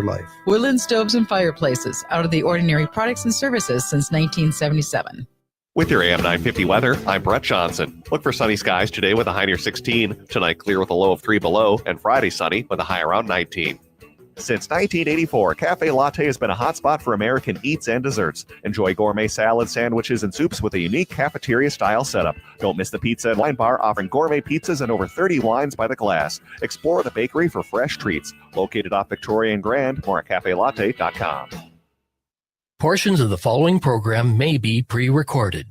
life. Woodland Stoves and Fireplaces, out of the ordinary products and services since 1977. With your AM 950 weather, I'm Brett Johnson. Look for sunny skies today with a high near 16, tonight clear with a low of 3 below, and Friday sunny with a high around 19. Since 1984, Cafe Latte has been a hotspot for American eats and desserts. Enjoy gourmet salads, sandwiches, and soups with a unique cafeteria-style setup. Don't miss the pizza and wine bar offering gourmet pizzas and over 30 wines by the glass. Explore the bakery for fresh treats. Located off Victoria and Grand, more at cafelatte.com. Portions of the following program may be pre-recorded.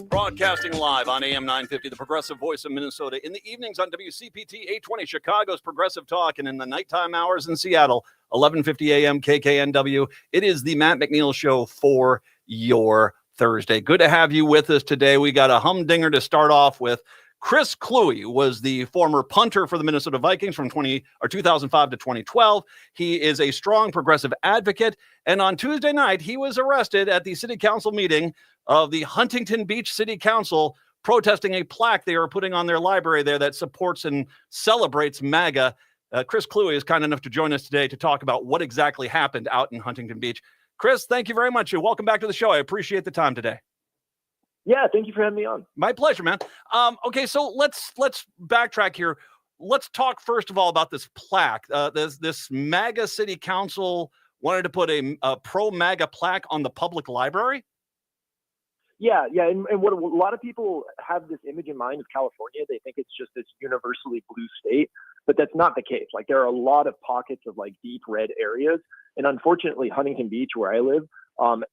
Broadcasting live on AM 950, the progressive voice of Minnesota. In the evenings on WCPT 820, Chicago's Progressive Talk, and in the nighttime hours in Seattle, 1150 AM KKNW. It is the Matt McNeil Show for your Thursday. Good to have you with us today. We got a humdinger to start off with. Chris Kluwe was the former punter for the Minnesota Vikings from 2005 to 2012. He is a strong progressive advocate, and on Tuesday night, he was arrested at the city council meeting of the Huntington Beach City Council, protesting a plaque they are putting on their library there that supports and celebrates MAGA. Chris Kluwe is kind enough to join us today to talk about what exactly happened out in Huntington Beach. Chris, thank you very much. Welcome back to the show. I appreciate the time today. Yeah, thank you for having me on. My pleasure, man. Okay, so let's backtrack here. Let's talk first of all about this plaque. This MAGA City Council wanted to put a pro-MAGA plaque on the public library. Yeah, and what a lot of people have this image in mind of California. They think it's just this universally blue state, but that's not the case. Like, there are a lot of pockets of like deep red areas, and unfortunately, Huntington Beach, where I live,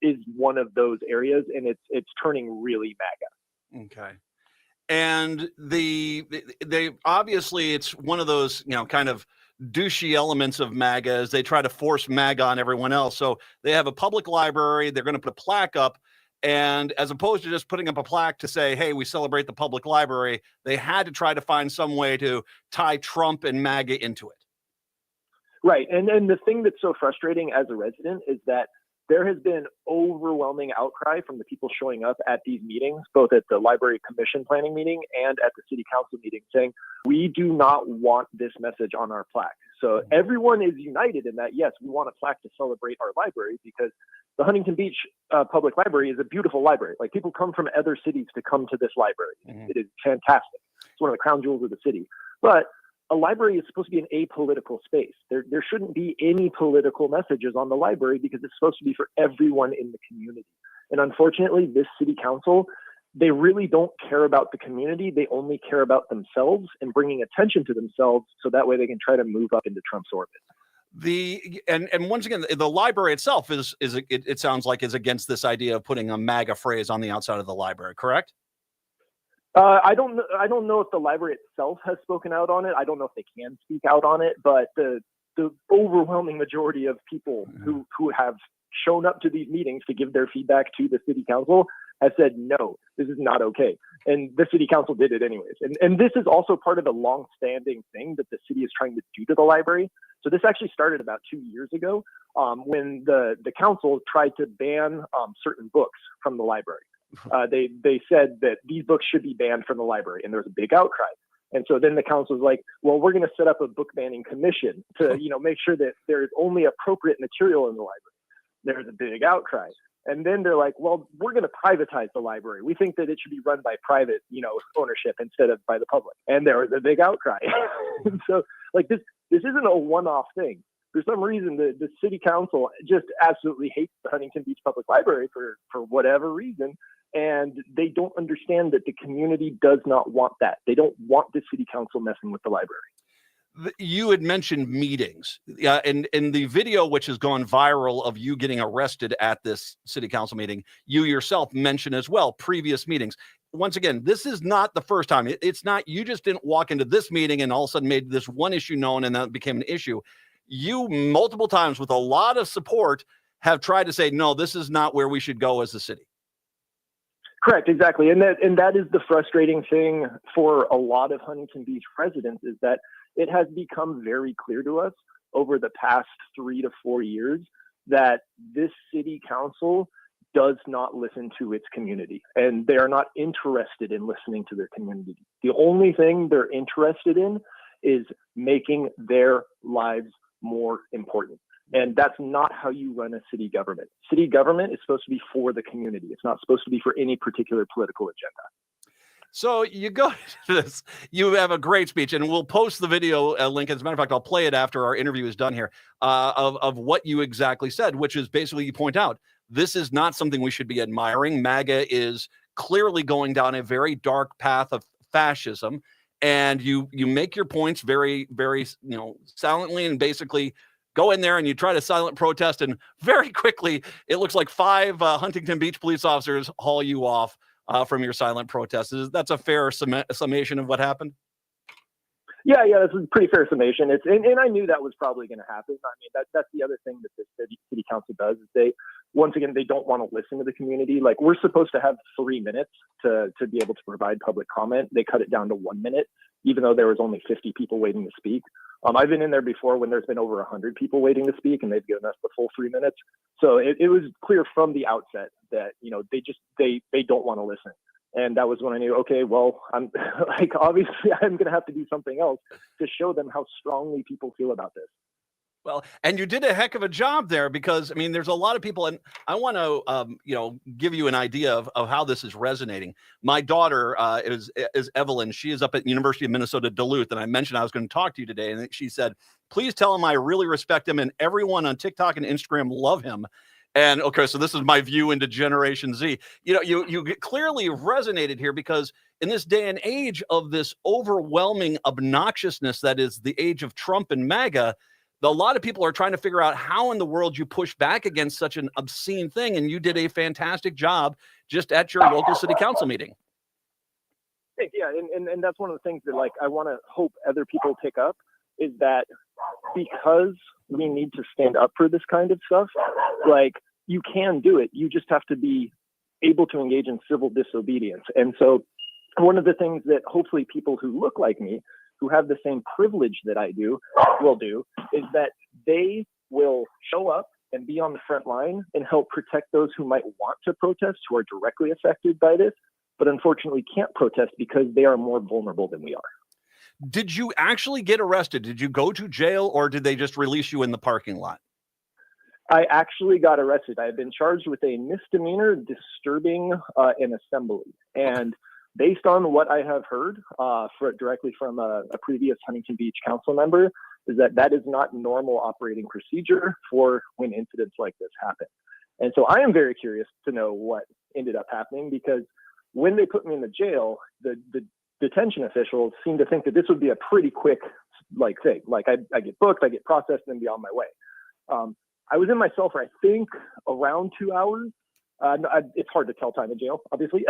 is one of those areas, and it's turning really MAGA. Okay, and they obviously, it's one of those, kind of douchey elements of MAGA as they try to force MAGA on everyone else. So they have a public library. They're going to put a plaque up. And as opposed to just putting up a plaque to say, hey, we celebrate the public library, they had to try to find some way to tie Trump and MAGA into it. Right. And the thing that's so frustrating as a resident is that there has been overwhelming outcry from the people showing up at these meetings, both at the library commission planning meeting and at the city council meeting, saying, we do not want this message on our plaque. So everyone is united in that, yes, we want a plaque to celebrate our library, because the Huntington Beach Public Library is a beautiful library. Like, people come from other cities to come to this library. Mm-hmm. It is fantastic. It's one of the crown jewels of the city. But a library is supposed to be an apolitical space. There shouldn't be any political messages on the library, because it's supposed to be for everyone in the community. And unfortunately, this city council, they really don't care about the community. They only care about themselves and bringing attention to themselves, so that way they can try to move up into Trump's orbit. And once again, the library itself it sounds like is against this idea of putting a MAGA phrase on the outside of the library, correct? I don't know if the library itself has spoken out on it. I don't know if they can speak out on it, but the overwhelming majority of people who have shown up to these meetings to give their feedback to the city council has said, no, this is not okay. And the city council did it anyways. And this is also part of the long-standing thing that the city is trying to do to the library. So this actually started about 2 years ago, when the council tried to ban certain books from the library. They said that these books should be banned from the library, and there was a big outcry. And so then the council was like, well, we're going to set up a book banning commission to, make sure that there is only appropriate material in the library. There's a big outcry. And then they're like, well, we're going to privatize the library. We think that it should be run by private, ownership instead of by the public. And there was a big outcry. So like this isn't a one-off thing. For some reason, the city council just absolutely hates the Huntington Beach Public Library for whatever reason. And they don't understand that the community does not want that. They don't want the city council messing with the library. You had mentioned meetings, and in the video, which has gone viral of you getting arrested at this city council meeting, you yourself mentioned as well previous meetings. Once again, this is not the first time. It's not, you just didn't walk into this meeting and all of a sudden made this one issue known and that became an issue. You multiple times with a lot of support have tried to say, no, this is not where we should go as a city. Correct, exactly. And that is the frustrating thing for a lot of Huntington Beach residents, is that it has become very clear to us over the past 3 to 4 years that this city council does not listen to its community, and they are not interested in listening to their community. The only thing they're interested in is making their lives more important. And that's not how you run a city government. City government is supposed to be for the community. It's not supposed to be for any particular political agenda. So you go to this, you have a great speech, and we'll post the video link. As a matter of fact, I'll play it after our interview is done here, of what you exactly said, which is basically, you point out, this is not something we should be admiring. MAGA is clearly going down a very dark path of fascism. And you make your points very, very, silently, and basically go in there and you try to silent protest. And very quickly, it looks like 5 Huntington Beach police officers haul you off from your silent protest. That's a fair summation of what happened? Yeah, that's a pretty fair summation. And I knew that was probably going to happen. I mean, that's the other thing that the city council does, is once again, they don't want to listen to the community. Like, we're supposed to have 3 minutes to be able to provide public comment. They cut it down to 1 minute, even though there was only 50 people waiting to speak. I've been in there before when there's been over 100 people waiting to speak, and they've given us the full 3 minutes. So it was clear from the outset that, they don't want to listen. And that was when I knew, okay, well, I'm obviously I'm going to have to do something else to show them how strongly people feel about this. Well, and you did a heck of a job there, because, I mean, there's a lot of people, and I want to, give you an idea of how this is resonating. My daughter is Evelyn. She is up at University of Minnesota, Duluth, and I mentioned I was going to talk to you today, and she said, please tell him I really respect him, and everyone on TikTok and Instagram love him. And okay, so this is my view into Generation Z. You clearly resonated here, because in this day and age of this overwhelming obnoxiousness that is the age of Trump and MAGA, a lot of people are trying to figure out how in the world you push back against such an obscene thing. And you did a fantastic job just at your local city council meeting. Yeah, and that's one of the things that, like, I want to hope other people pick up, is that because we need to stand up for this kind of stuff, like, you can do it. You just have to be able to engage in civil disobedience. And so one of the things that hopefully people who look like me, who have the same privilege that I do, will do, is that they will show up and be on the front line and help protect those who might want to protest, who are directly affected by this, but unfortunately can't protest because they are more vulnerable than we are. Did you actually get arrested? Did you go to jail, or did they just release you in the parking lot? I actually got arrested. I have been charged with a misdemeanor disturbing an assembly. And based on what I have heard directly from a previous Huntington Beach council member, is that is not normal operating procedure for when incidents like this happen. And so I am very curious to know what ended up happening, because when they put me in the jail, the detention officials seemed to think that this would be a pretty quick thing. Like, I get booked, I get processed, and then be on my way. I was in my cell for, I think, around 2 hours. It's hard to tell time in jail, obviously,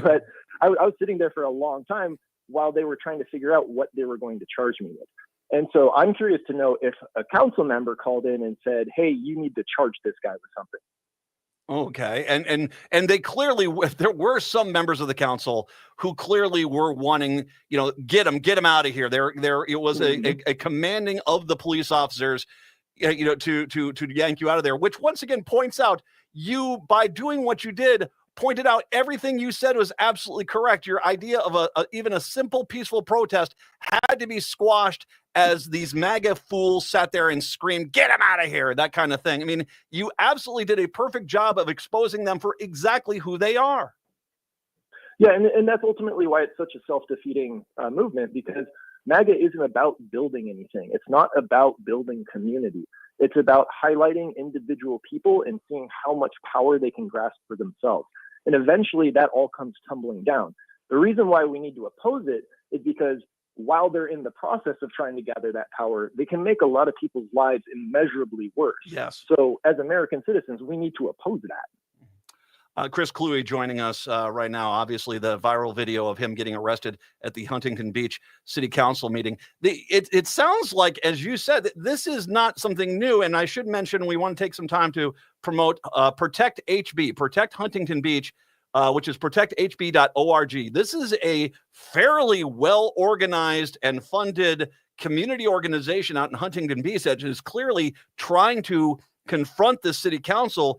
but I was sitting there for a long time while they were trying to figure out what they were going to charge me with. And so I'm curious to know if a council member called in and said, hey, you need to charge this guy with something. Okay. And they clearly, there were some members of the council who clearly were wanting, get him out of here. It was a commanding of the police officers, to yank you out of there, which once again points out, you, by doing what you did, pointed out everything you said was absolutely correct. Your idea of even a simple peaceful protest had to be squashed as these MAGA fools sat there and screamed, get him out of here, that kind of thing. I mean, you absolutely did a perfect job of exposing them for exactly who they are. Yeah, and that's ultimately why it's such a self-defeating movement, because MAGA isn't about building anything. It's not about building community. It's about highlighting individual people and seeing how much power they can grasp for themselves. And eventually that all comes tumbling down. The reason why we need to oppose it is because while they're in the process of trying to gather that power, they can make a lot of people's lives immeasurably worse. Yes. So as American citizens, we need to oppose that. Chris Kluwe joining us right now. Obviously, the viral video of him getting arrested at the Huntington Beach City Council meeting. It sounds like, as you said, this is not something new. And I should mention, we want to take some time to promote Protect HB, Protect Huntington Beach, which is protecthb.org. This is a fairly well-organized and funded community organization out in Huntington Beach that is clearly trying to confront the city council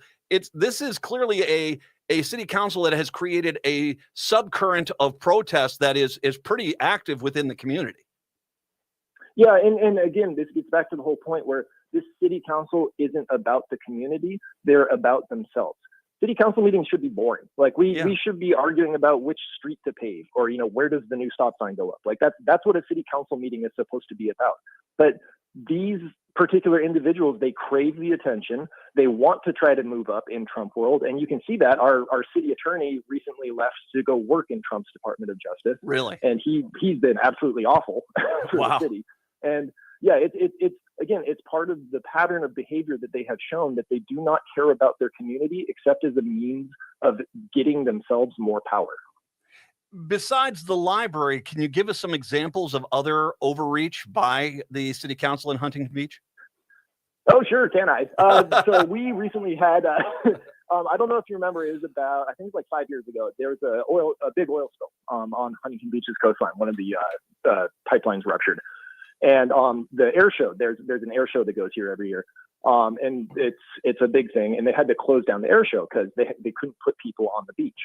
this is clearly a city council that has created a subcurrent of protest that is pretty active within the community. Yeah, and again, this gets back to the whole point where this city council isn't about the community; they're about themselves. City council meetings should be boring. Like we should be arguing about which street to pave, or where does the new stop sign go up. Like that's what a city council meeting is supposed to be about. But these particular individuals, they crave the attention. They want to try to move up in Trump world, and you can see that our city attorney recently left to go work in Trump's Department of Justice. Really, and he's been absolutely awful for the city. And yeah, it's part of the pattern of behavior that they have shown, that they do not care about their community except as a means of getting themselves more power. Besides the library, can you give us some examples of other overreach by the city council in Huntington Beach? Oh, sure, can I? So we recently had, I don't know if you remember, it was about, I think it was like 5 years ago, there was a big oil spill on Huntington Beach's coastline. One of the pipelines ruptured. And the air show, there's an air show that goes here every year. And it's a big thing. And they had to close down the air show because they couldn't put people on the beach.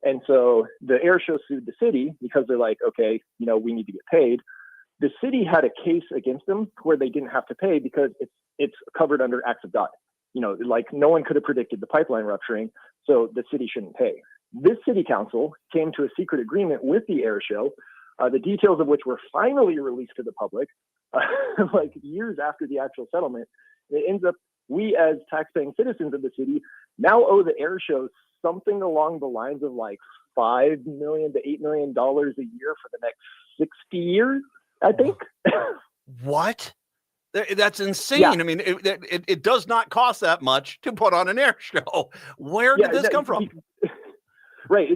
And so the air show sued the city because they're like, okay, we need to get paid. The city had a case against them where they didn't have to pay because it's covered under acts of God. Like no one could have predicted the pipeline rupturing, so the city shouldn't pay. This city council came to a secret agreement with the air show, the details of which were finally released to the public, like years after the actual settlement. It ends up, we as taxpaying citizens of the city now owe the air show something along the lines of like $5 million to $8 million a year for the next 60 years, I think. What? That's insane. Yeah. I mean, it does not cost that much to put on an air show. Where did this come from? Right.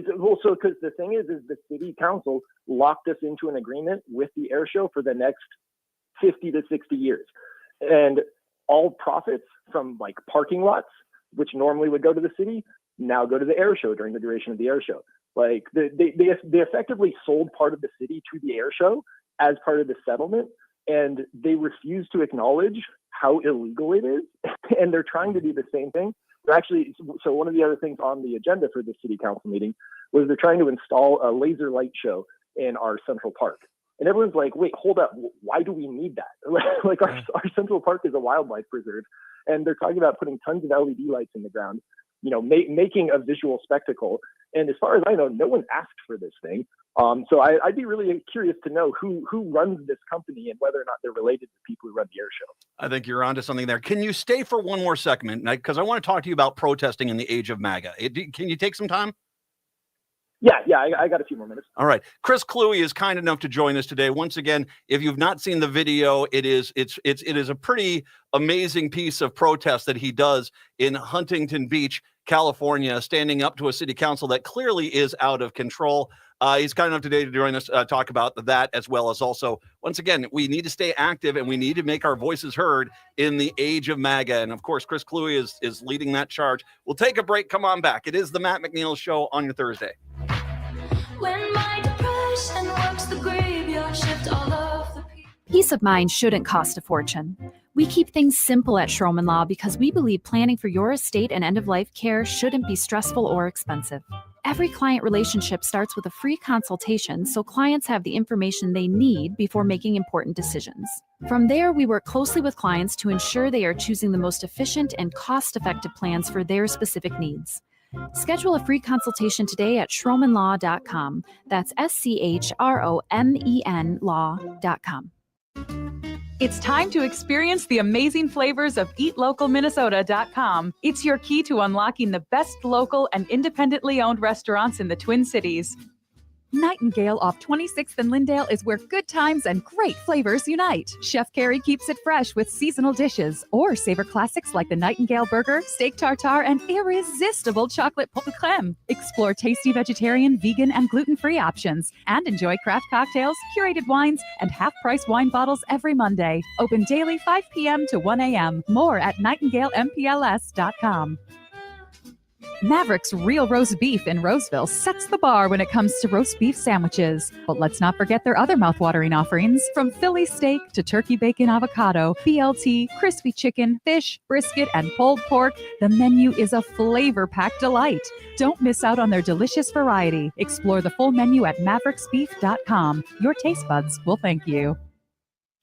So because the thing is the city council locked us into an agreement with the air show for the next 50 to 60 years. And all profits from like parking lots, which normally would go to the city, now go to the air show during the duration of the air show. Like they effectively sold part of the city to the air show as part of the settlement, and they refuse to acknowledge how illegal it is. And they're trying to do the same thing. They're actually, so one of the other things on the agenda for the city council meeting was they're trying to install a laser light show in our Central Park. And everyone's like, wait, hold up. Why do we need that? Like our Central Park is a wildlife preserve. And they're talking about putting tons of LED lights in the ground, making a visual spectacle. And as far as I know, no one asked for this thing. So I'd be really curious to know who runs this company and whether or not they're related to people who run the air show. I think you're onto something there. Can you stay for one more segment? Because I want to talk to you about protesting in the age of MAGA. Can you take some time? Yeah, I got a few more minutes. All right. Chris Cluey is kind enough to join us today. Once again, if you've not seen the video, it is a pretty amazing piece of protest that he does in Huntington Beach, California, standing up to a city council that clearly is out of control. He's kind enough today to join us, talk about that, as well as also, once again, we need to stay active and we need to make our voices heard in the age of MAGA. And of course, Chris Cluey is leading that charge. We'll take a break. Come on back. It is the Matt McNeil Show on your Thursday. When my depression works the graveyard shift all of the people. Peace of mind shouldn't cost a fortune. We keep things simple at Schroman Law because we believe planning for your estate and end-of-life care shouldn't be stressful or expensive. Every client relationship starts with a free consultation so clients have the information they need before making important decisions. From there, we work closely with clients to ensure they are choosing the most efficient and cost-effective plans for their specific needs. Schedule a free consultation today at schromenlaw.com. That's SCHROMEN law.com. It's time to experience the amazing flavors of eatlocalminnesota.com. It's your key to unlocking the best local and independently owned restaurants in the Twin Cities. Nightingale off 26th and Lindale is where good times and great flavors unite. Chef Carrie keeps it fresh with seasonal dishes, or savor classics like the Nightingale burger, steak tartare, and irresistible chocolate pot de crème. Explore tasty vegetarian, vegan, and gluten-free options, and enjoy craft cocktails, curated wines, and half-price wine bottles every Monday. Open daily 5 p.m. to 1 a.m. More at nightingalempls.com. Maverick's Real Roast Beef in Roseville sets the bar when it comes to roast beef sandwiches. But let's not forget their other mouthwatering offerings. From Philly steak to turkey bacon avocado, BLT, crispy chicken, fish, brisket, and pulled pork, the menu is a flavor-packed delight. Don't miss out on their delicious variety. Explore the full menu at mavericksbeef.com. Your taste buds will thank you.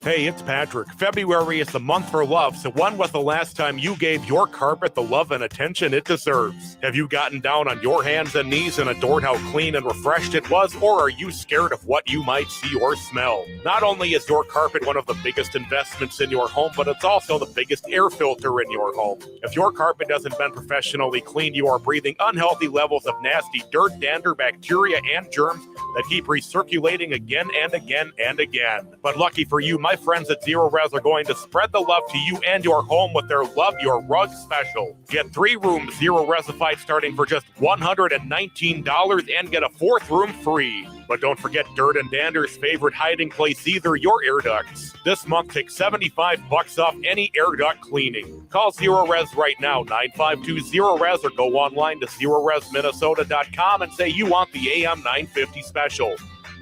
Hey, it's Patrick. February is the month for love, so when was the last time you gave your carpet the love and attention it deserves? Have you gotten down on your hands and knees and adored how clean and refreshed it was, or are you scared of what you might see or smell? Not only is your carpet one of the biggest investments in your home, but it's also the biggest air filter in your home. If your carpet hasn't been professionally cleaned, you are breathing unhealthy levels of nasty dirt, dander, bacteria, and germs that keep recirculating again and again and again. But lucky for you, my friends at Zero Res are going to spread the love to you and your home with their Love Your Rug special. Get 3 rooms Zero Resified starting for just $119 and get a 4th room free. But don't forget dirt and dander's favorite hiding place either, your air ducts. This month, take $75 off any air duct cleaning. Call Zero Res right now, 952-ZERO-RES, or go online to ZeroResMinnesota.com and say you want the AM 950 special.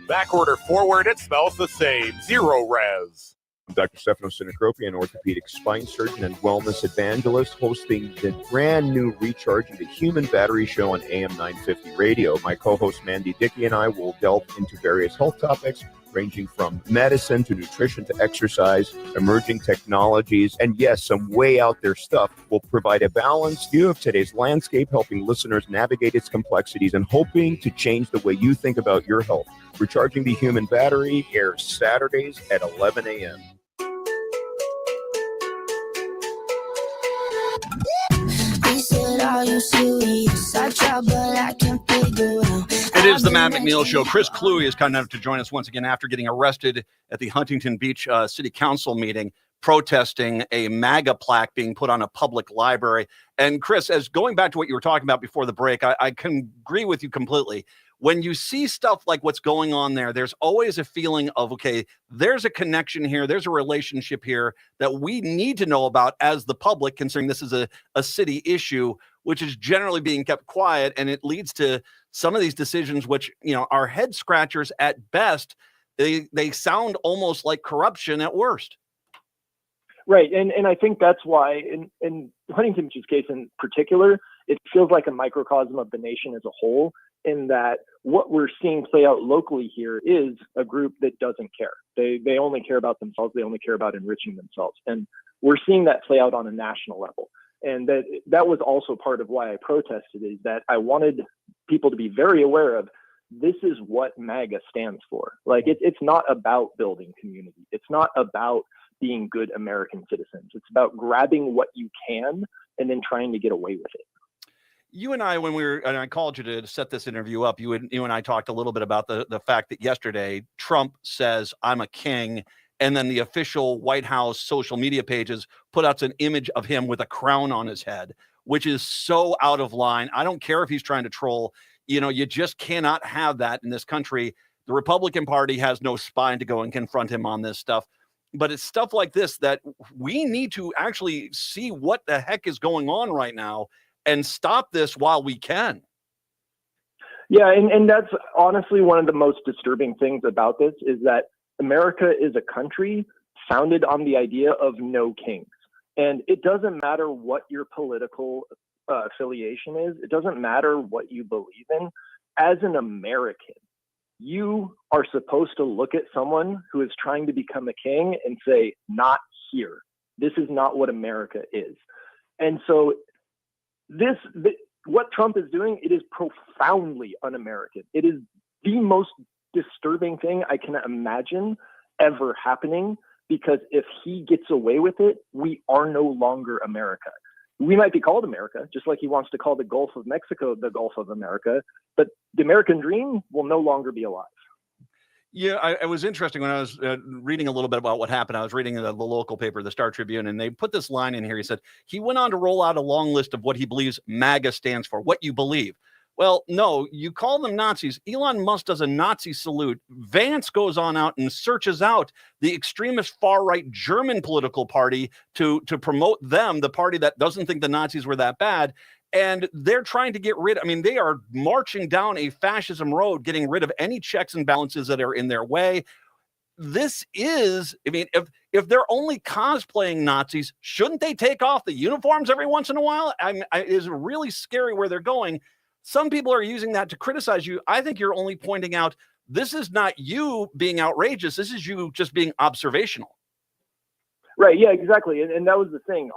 Back order forward, it smells the same. Zero Res. I'm Dr. Stefano Sinacropi, an orthopedic spine surgeon and wellness evangelist, hosting the brand new Recharging the Human Battery show on AM 950 radio. My co-host Mandy Dickey and I will delve into various health topics ranging from medicine to nutrition to exercise, emerging technologies, and yes, some way out there stuff. Will provide a balanced view of today's landscape, helping listeners navigate its complexities and hoping to change the way you think about your health. Recharging the Human Battery airs Saturdays at 11 a.m. It is the Matt McNeil Show. Chris Cluey is kind enough to join us once again after getting arrested at the Huntington Beach City Council meeting, protesting a MAGA plaque being put on a public library. And Chris, as going back to what you were talking about before the break, I can agree with you completely. When you see stuff like what's going on there, there's always a feeling of, okay, there's a connection here, there's a relationship here that we need to know about as the public, considering this is a city issue, which is generally being kept quiet, and it leads to some of these decisions which, you know, are head scratchers at best. They sound almost like corruption at worst. Right, and I think that's why in Huntington Beach's case in particular, it feels like a microcosm of the nation as a whole, in that what we're seeing play out locally here is a group that doesn't care. They only care about themselves. They only care about enriching themselves. And we're seeing that play out on a national level. And that was also part of why I protested, is that I wanted people to be very aware of, this is what MAGA stands for. Like, it's not about building community. It's not about being good American citizens. It's about grabbing what you can and then trying to get away with it. You and I, and I called you to set this interview up, you and I talked a little bit about the fact that yesterday Trump says, "I'm a king," and then the official White House social media pages put out an image of him with a crown on his head, which is so out of line. I don't care if he's trying to troll. You know, you just cannot have that in this country. The Republican Party has no spine to go and confront him on this stuff. But it's stuff like this that we need to actually see what the heck is going on right now and stop this while we can. Yeah, and that's honestly one of the most disturbing things about this, is that America is a country founded on the idea of no kings. And it doesn't matter what your political affiliation is. It doesn't matter what you believe in. As an American, you are supposed to look at someone who is trying to become a king and say, not here. This is not what America is. And so what Trump is doing, it is profoundly un-American. It is the most disturbing thing I can imagine ever happening, because if he gets away with it, we are no longer America. We might be called America, just like he wants to call the Gulf of Mexico the Gulf of America, but the American dream will no longer be alive. Yeah, it was interesting when I was reading a little bit about what happened. I was reading the local paper, the Star Tribune, and they put this line in here. He said, he went on to roll out a long list of what he believes MAGA stands for, what you believe. Well, no, you call them Nazis. Elon Musk does a Nazi salute. Vance goes on out and searches out the extremist far-right German political party to promote them, the party that doesn't think the Nazis were that bad. And they're trying to get rid, I mean, they are marching down a fascism road, getting rid of any checks and balances that are in their way. This is, I mean, if they're only cosplaying Nazis, shouldn't they take off the uniforms every once in a while? It is really scary where they're going. Some people are using that to criticize you. I think you're only pointing out this is not you being outrageous. This is you just being observational. Right. Yeah, exactly. And that was the thing.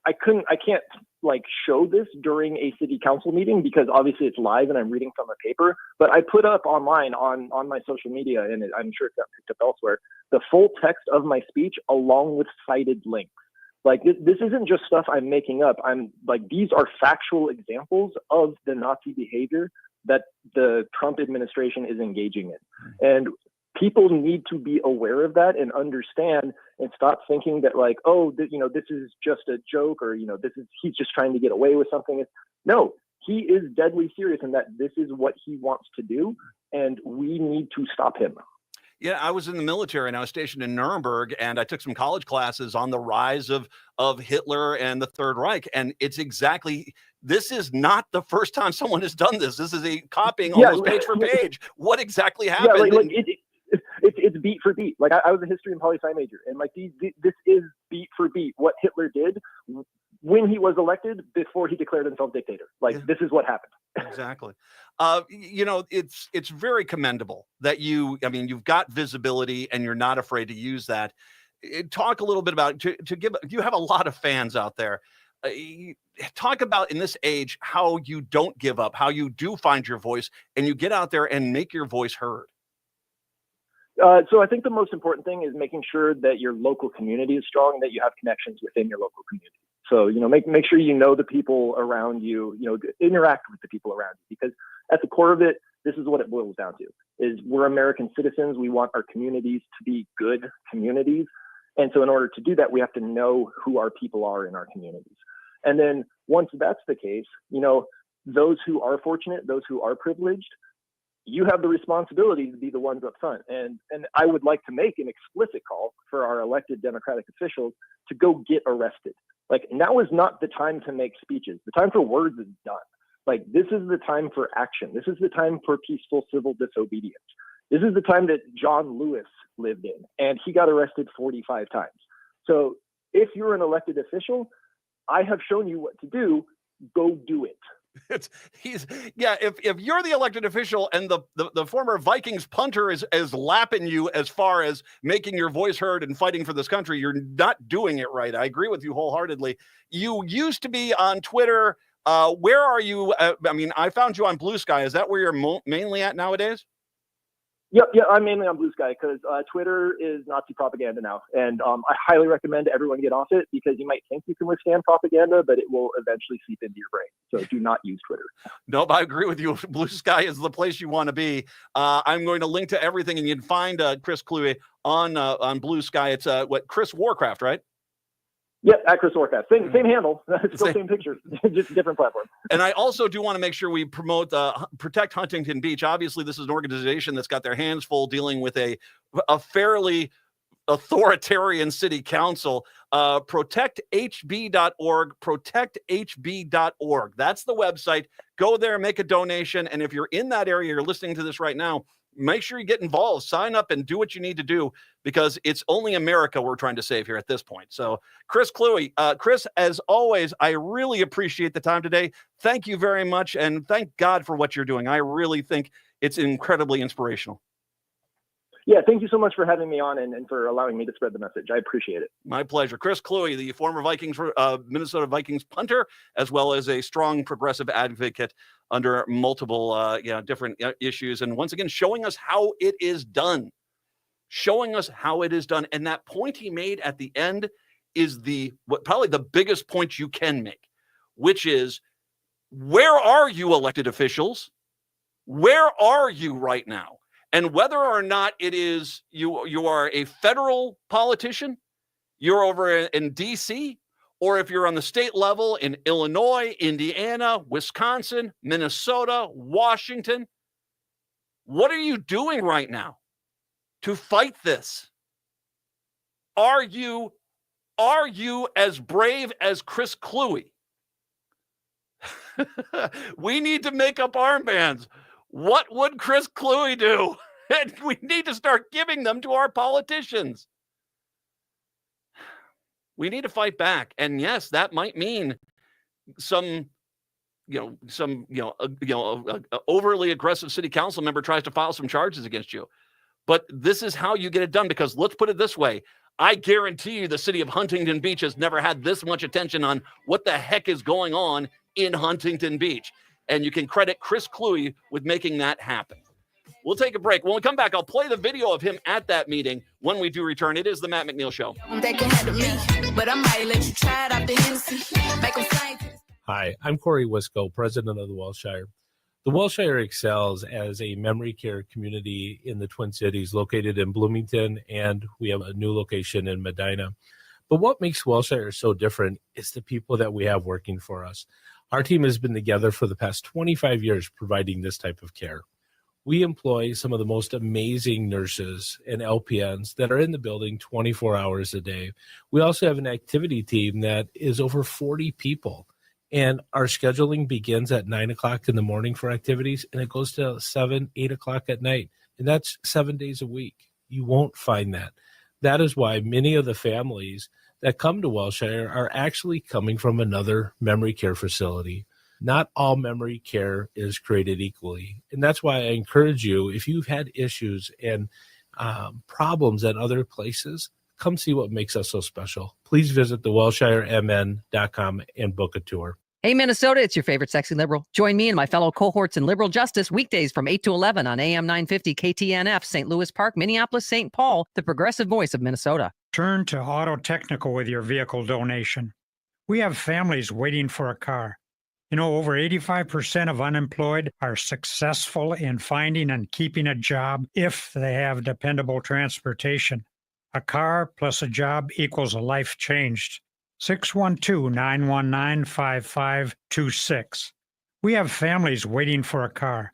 I can't like show this during a city council meeting because obviously it's live and I'm reading from a paper, but I put up online on my social media, and I'm sure it's got picked up elsewhere, the full text of my speech along with cited links. Like this isn't just stuff I'm making up. I'm like, these are factual examples of the Nazi behavior that the Trump administration is engaging in. And people need to be aware of that and understand and stop thinking that like, oh, this is just a joke, or, he's just trying to get away with something. No, he is deadly serious in that this is what he wants to do, and we need to stop him. Yeah, I was in the military and I was stationed in Nuremberg, and I took some college classes on the rise of Hitler and the Third Reich. And it's exactly, this is not the first time someone has done this. This is a copying almost page for page. What exactly happened? Yeah, it's beat for beat. Like I was a history and poli-sci major, and like this is beat for beat what Hitler did when he was elected before he declared himself dictator. Like this is what happened. Exactly. It's very commendable that you've got visibility and you're not afraid to use that. Talk a little bit about you have a lot of fans out there. Talk about in this age how you don't give up, how you do find your voice and you get out there and make your voice heard. So I think the most important thing is making sure that your local community is strong and that you have connections within your local community. So, make sure you know the people around you, interact with the people around you, because at the core of it, this is what it boils down to, is we're American citizens. We want our communities to be good communities. And so in order to do that, we have to know who our people are in our communities. And then once that's the case, those who are fortunate, those who are privileged, you have the responsibility to be the ones up front. And I would like to make an explicit call for our elected Democratic officials to go get arrested. Like, now is not the time to make speeches. The time for words is done. Like, this is the time for action. This is the time for peaceful civil disobedience. This is the time that John Lewis lived in, and he got arrested 45 times. So if you're an elected official, I have shown you what to do. Go do it. If you're the elected official and the former Vikings punter is lapping you as far as making your voice heard and fighting for this country, you're not doing it right. I agree with you wholeheartedly. You used to be on Twitter. Where are you? I found you on Blue Sky. Is that where you're mainly at nowadays? Yep, I'm mainly on Blue Sky because Twitter is Nazi propaganda now. And I highly recommend everyone get off it, because you might think you can withstand propaganda, but it will eventually seep into your brain. So do not use Twitter. Nope, I agree with you. Blue Sky is the place you want to be. I'm going to link to everything, and you can find Chris Kluwe on Blue Sky. It's Chris Warcraft, right? Yep, at Chris Warcraft. Same handle. Still same picture, just a different platform. And I also do want to make sure we promote Protect Huntington Beach. Obviously, this is an organization that's got their hands full dealing with a fairly authoritarian city council. ProtectHB.org, ProtectHB.org. That's the website. Go there, make a donation. And if you're in that area, you're listening to this right now, make sure you get involved, sign up, and do what you need to do, because it's only America we're trying to save here at this point. So Chris Kluwe, Chris, as always, I really appreciate the time today. Thank you very much. And thank God for what you're doing. I really think it's incredibly inspirational. Yeah, thank you so much for having me on and for allowing me to spread the message. I appreciate it. My pleasure. Chris Kluwe, the former Minnesota Vikings punter, as well as a strong progressive advocate under multiple different issues. And once again, showing us how it is done. And that point he made at the end is probably the biggest point you can make, which is, where are you, elected officials? Where are you right now? And whether or not it is you are a federal politician, you're over in DC, or if you're on the state level in Illinois, Indiana, Wisconsin, Minnesota, Washington, what are you doing right now to fight this? Are you as brave as Chris Kluwe? We need to make up armbands. What would Chris Cluey do? And we need to start giving them to our politicians. We need to fight back. And yes, that might mean some overly aggressive city council member tries to file some charges against you. But this is how you get it done, because let's put it this way. I guarantee you the city of Huntington Beach has never had this much attention on what the heck is going on in Huntington Beach. And you can credit Chris Cluey with making that happen. We'll take a break. When we come back, I'll play the video of him at that meeting when we do return. It is the Matt McNeil Show. They can handle me, but I might let you try it out the Hennessy. Make them sign. Hi, I'm Corey Wisco, president of the Welshire. The Welshire excels as a memory care community in the Twin Cities, located in Bloomington, and we have a new location in Medina. But what makes Welshire so different is the people that we have working for us. Our team has been together for the past 25 years providing this type of care. We employ some of the most amazing nurses and LPNs that are in the building 24 hours a day. We also have an activity team that is over 40 people. And our scheduling begins at 9 o'clock in the morning for activities, and it goes to 7, 8 o'clock at night. And that's 7 days a week. You won't find that. That is why many of the families that come to Welshire are actually coming from another memory care facility. Not all memory care is created equally. And that's why I encourage you, if you've had issues and problems at other places, come see what makes us so special. Please visit thewelshiremn.com and book a tour. Hey, Minnesota, it's your favorite sexy liberal. Join me and my fellow cohorts in liberal justice weekdays from 8 to 11 on AM 950 KTNF, St. Louis Park, Minneapolis, St. Paul, the progressive voice of Minnesota. Turn to Auto Technical with your vehicle donation. We have families waiting for a car. You know, over 85% of unemployed are successful in finding and keeping a job if they have dependable transportation. A car plus a job equals a life changed. 612-919-5526. We have families waiting for a car.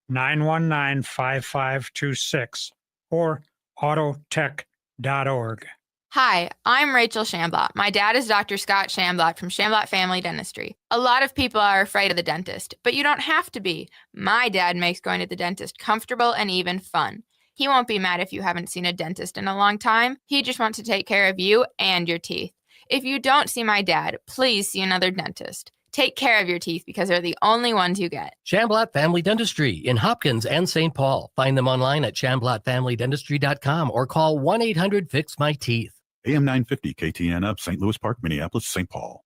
919-5526 or autotech.org. Hi, I'm Rachel Shamblat. My dad is Dr. Scott Shamblat from Shamblat Family Dentistry. A lot of people are afraid of the dentist, but you don't have to be. My dad makes going to the dentist comfortable and even fun. He won't be mad if you haven't seen a dentist in a long time. He just wants to take care of you and your teeth. If you don't see my dad, please see another dentist. Take care of your teeth because they're the only ones you get. Shamblat Family Dentistry in Hopkins and St. Paul. Find them online at shamblatfamilydentistry.com or call 1-800-FIX-MY-TEETH. AM 950 KTNF, St. Louis Park, Minneapolis, St. Paul.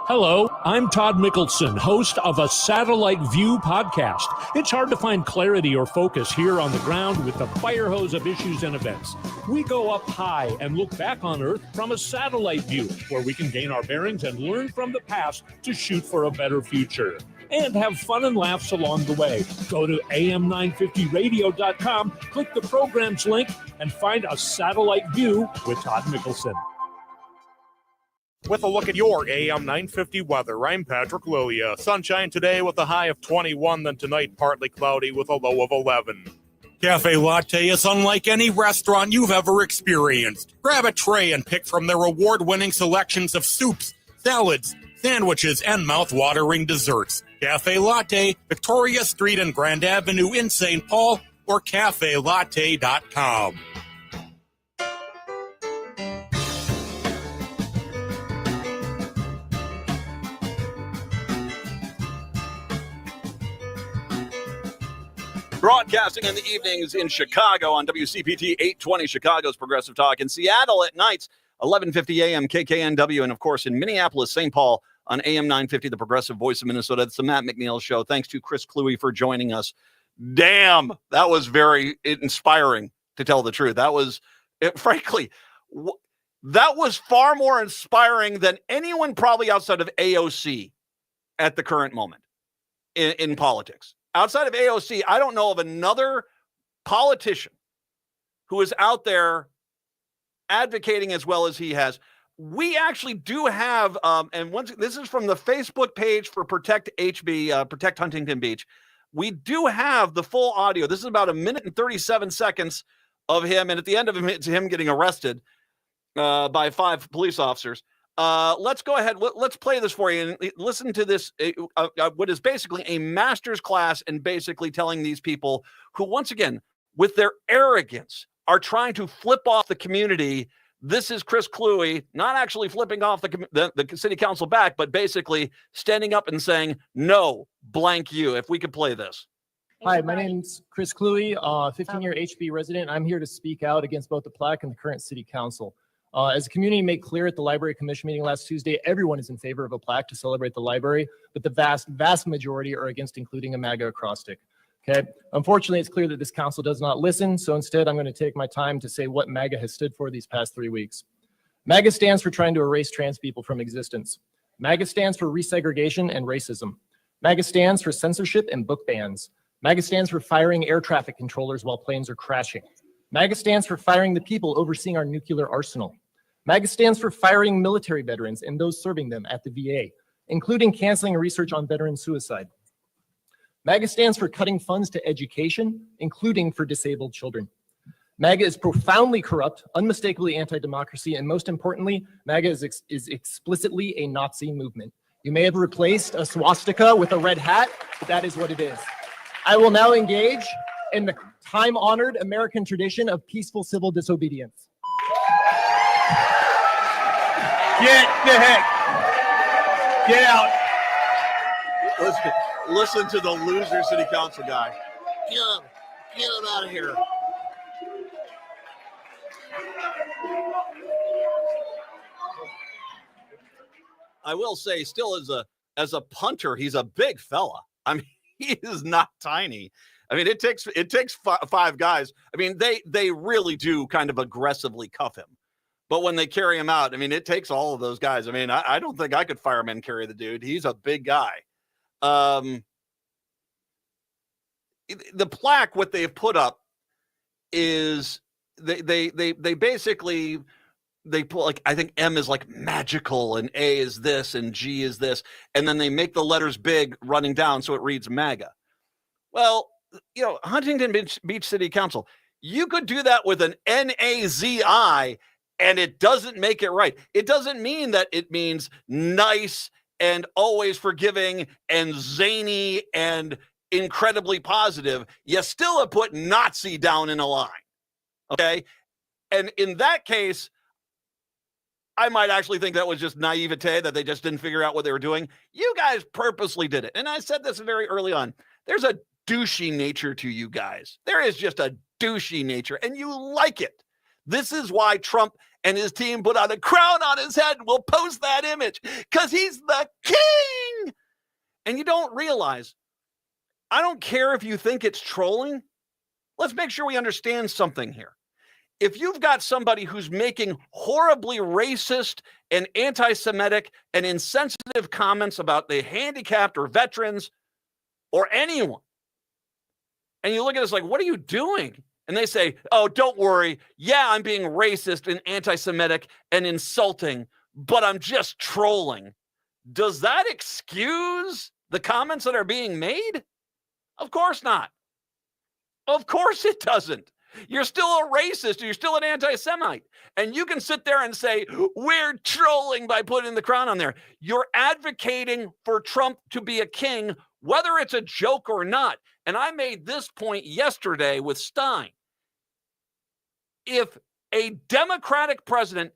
Hello, I'm Todd Mickelson, host of a Satellite View podcast. It's hard to find clarity or focus here on the ground with the fire hose of issues and events. We go up high and look back on Earth from a satellite view, where we can gain our bearings and learn from the past to shoot for a better future. And have fun and laughs along the way. Go to am950radio.com, click the programs link, and find a Satellite View with Todd Mickelson. With a look at your AM 950 weather, I'm Patrick Lilia. Sunshine today with a high of 21, then tonight partly cloudy with a low of 11. Cafe Latte is unlike any restaurant you've ever experienced. Grab a tray and pick from their award-winning selections of soups, salads, sandwiches, and mouth-watering desserts. Cafe Latte, Victoria Street and Grand Avenue in St. Paul, or cafelatte.com. Broadcasting in the evenings in Chicago on WCPT 820, Chicago's Progressive Talk. In Seattle at nights, 1150 a.m. KKNW. And, of course, in Minneapolis, St. Paul on AM 950, the Progressive Voice of Minnesota. It's the Matt McNeil Show. Thanks to Chris Cluey for joining us. Damn, that was very inspiring, to tell the truth. That was, frankly, that was far more inspiring than anyone probably outside of AOC at the current moment in politics. Outside of AOC, I don't know of another politician who is out there advocating as well as he has. We actually do have, and once this is from the Facebook page for Protect Huntington Beach. We do have the full audio. This is about 1 minute and 37 seconds of him, and at the end of him, it's him getting arrested by 5 police officers. Let's go ahead. Let's play this for you and listen to this. What is basically a master's class and basically telling these people who, once again, with their arrogance, are trying to flip off the community. This is Chris Cluey, not actually flipping off the city council back, but basically standing up and saying, no, blank you. If we could play this. Hi, my name's Chris Cluey, 15-year HB resident. I'm here to speak out against both the plaque and the current city council. As the community made clear at the Library Commission meeting last Tuesday, everyone is in favor of a plaque to celebrate the library, but the vast majority are against including a MAGA acrostic. Okay. Unfortunately, it's clear that this council does not listen, so instead I'm going to take my time to say what MAGA has stood for these past 3 weeks. MAGA stands for trying to erase trans people from existence. MAGA stands for resegregation and racism. MAGA stands for censorship and book bans. MAGA stands for firing air traffic controllers while planes are crashing. MAGA stands for firing the people overseeing our nuclear arsenal. MAGA stands for firing military veterans and those serving them at the VA, including canceling research on veteran suicide. MAGA stands for cutting funds to education, including for disabled children. MAGA is profoundly corrupt, unmistakably anti-democracy, and most importantly, MAGA is explicitly a Nazi movement. You may have replaced a swastika with a red hat, but that is what it is. I will now engage in the time-honored American tradition of peaceful civil disobedience. Get out. Listen to the loser city council guy. Get him out of here. I will say, still as a punter, he's a big fella. I mean, he is not tiny. I mean, it takes five guys. I mean, they really do kind of aggressively cuff him. But when they carry him out, I mean, it takes all of those guys. I mean, I don't think I could fireman carry the dude. He's a big guy. The plaque, what they've put up is they basically they put, like, I think M is like magical and A is this and G is this, and then they make the letters big running down so it reads MAGA. Well, you know, Huntington Beach City Council, you could do that with an NAZI and it doesn't make it right. It doesn't mean that it means nice and always forgiving and zany and incredibly positive. You still have put Nazi down in a line. Okay. And in that case, I might actually think that was just naivete, that they just didn't figure out what they were doing. You guys purposely did it. And I said this very early on. There's a douchey nature to you guys. There is just a douchey nature, and you like it. This is why Trump and his team put on a crown on his head and will post that image, because he's the king. And you don't realize, I don't care if you think it's trolling. Let's make sure we understand something here. If you've got somebody who's making horribly racist and anti-Semitic and insensitive comments about the handicapped or veterans or anyone, and you look at us like, what are you doing? And they say, oh, don't worry. Yeah, I'm being racist and anti-Semitic and insulting, but I'm just trolling. Does that excuse the comments that are being made? Of course not. Of course it doesn't. You're still a racist. You're still an anti-Semite. And you can sit there and say, we're trolling by putting the crown on there. You're advocating for Trump to be a king, whether it's a joke or not. And I made this point yesterday with Stein. If a Democratic president,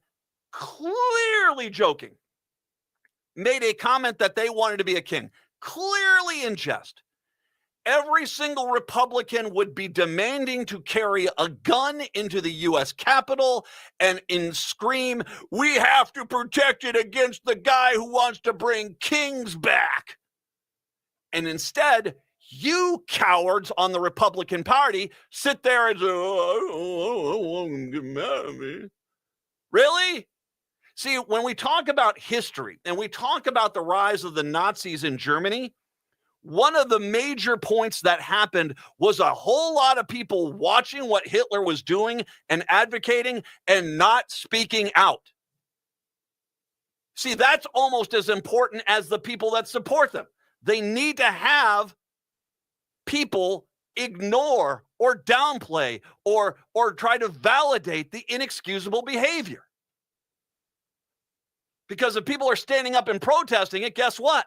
clearly joking, made a comment that they wanted to be a king, clearly in jest, every single Republican would be demanding to carry a gun into the U.S. Capitol and scream, we have to protect it against the guy who wants to bring kings back. And instead, you cowards on the Republican Party sit there and say, oh, I want them to get mad at me. Really? See, when we talk about history and we talk about the rise of the Nazis in Germany, one of the major points that happened was a whole lot of people watching what Hitler was doing and advocating and not speaking out. See, that's almost as important as the people that support them. They need to have people ignore or downplay or try to validate the inexcusable behavior. Because if people are standing up and protesting it, guess what?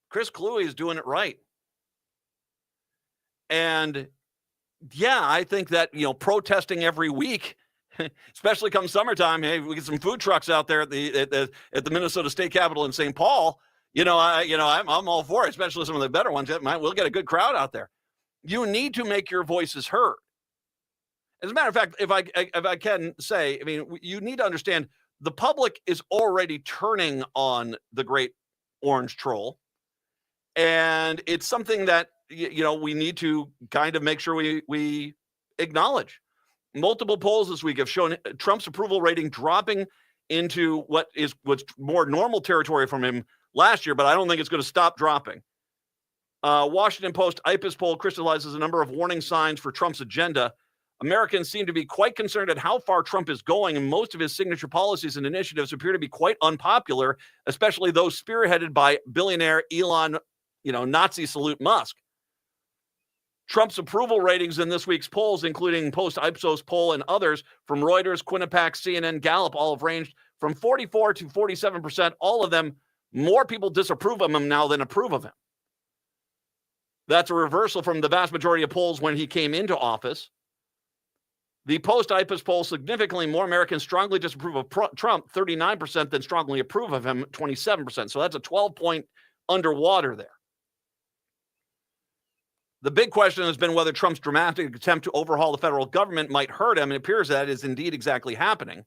Chris Cluey is doing it right. And yeah, I think that, protesting every week, especially come summertime, hey, we get some food trucks out there at the Minnesota State Capitol in St. Paul. I'm all for it, especially some of the better ones. We'll get a good crowd out there. You need to make your voices heard. As a matter of fact, if I can say, you need to understand the public is already turning on the great orange troll. And it's something that, we need to kind of make sure we acknowledge. Multiple polls this week have shown Trump's approval rating dropping into what's more normal territory from him last year, but I don't think it's going to stop dropping. Washington Post IPIS poll crystallizes a number of warning signs for Trump's agenda. Americans seem to be quite concerned at how far Trump is going, and most of his signature policies and initiatives appear to be quite unpopular, especially those spearheaded by billionaire Elon, Nazi salute Musk. Trump's approval ratings in this week's polls, including post-Ipsos poll and others from Reuters, Quinnipiac, CNN, Gallup, all have ranged from 44 to 47%. All of them, more people disapprove of him now than approve of him. That's a reversal from the vast majority of polls when he came into office. The post-IPIS poll, significantly more Americans strongly disapprove of Trump, 39%, than strongly approve of him, 27%. So that's a 12-point underwater there. The big question has been whether Trump's dramatic attempt to overhaul the federal government might hurt him, and it appears that is indeed exactly happening.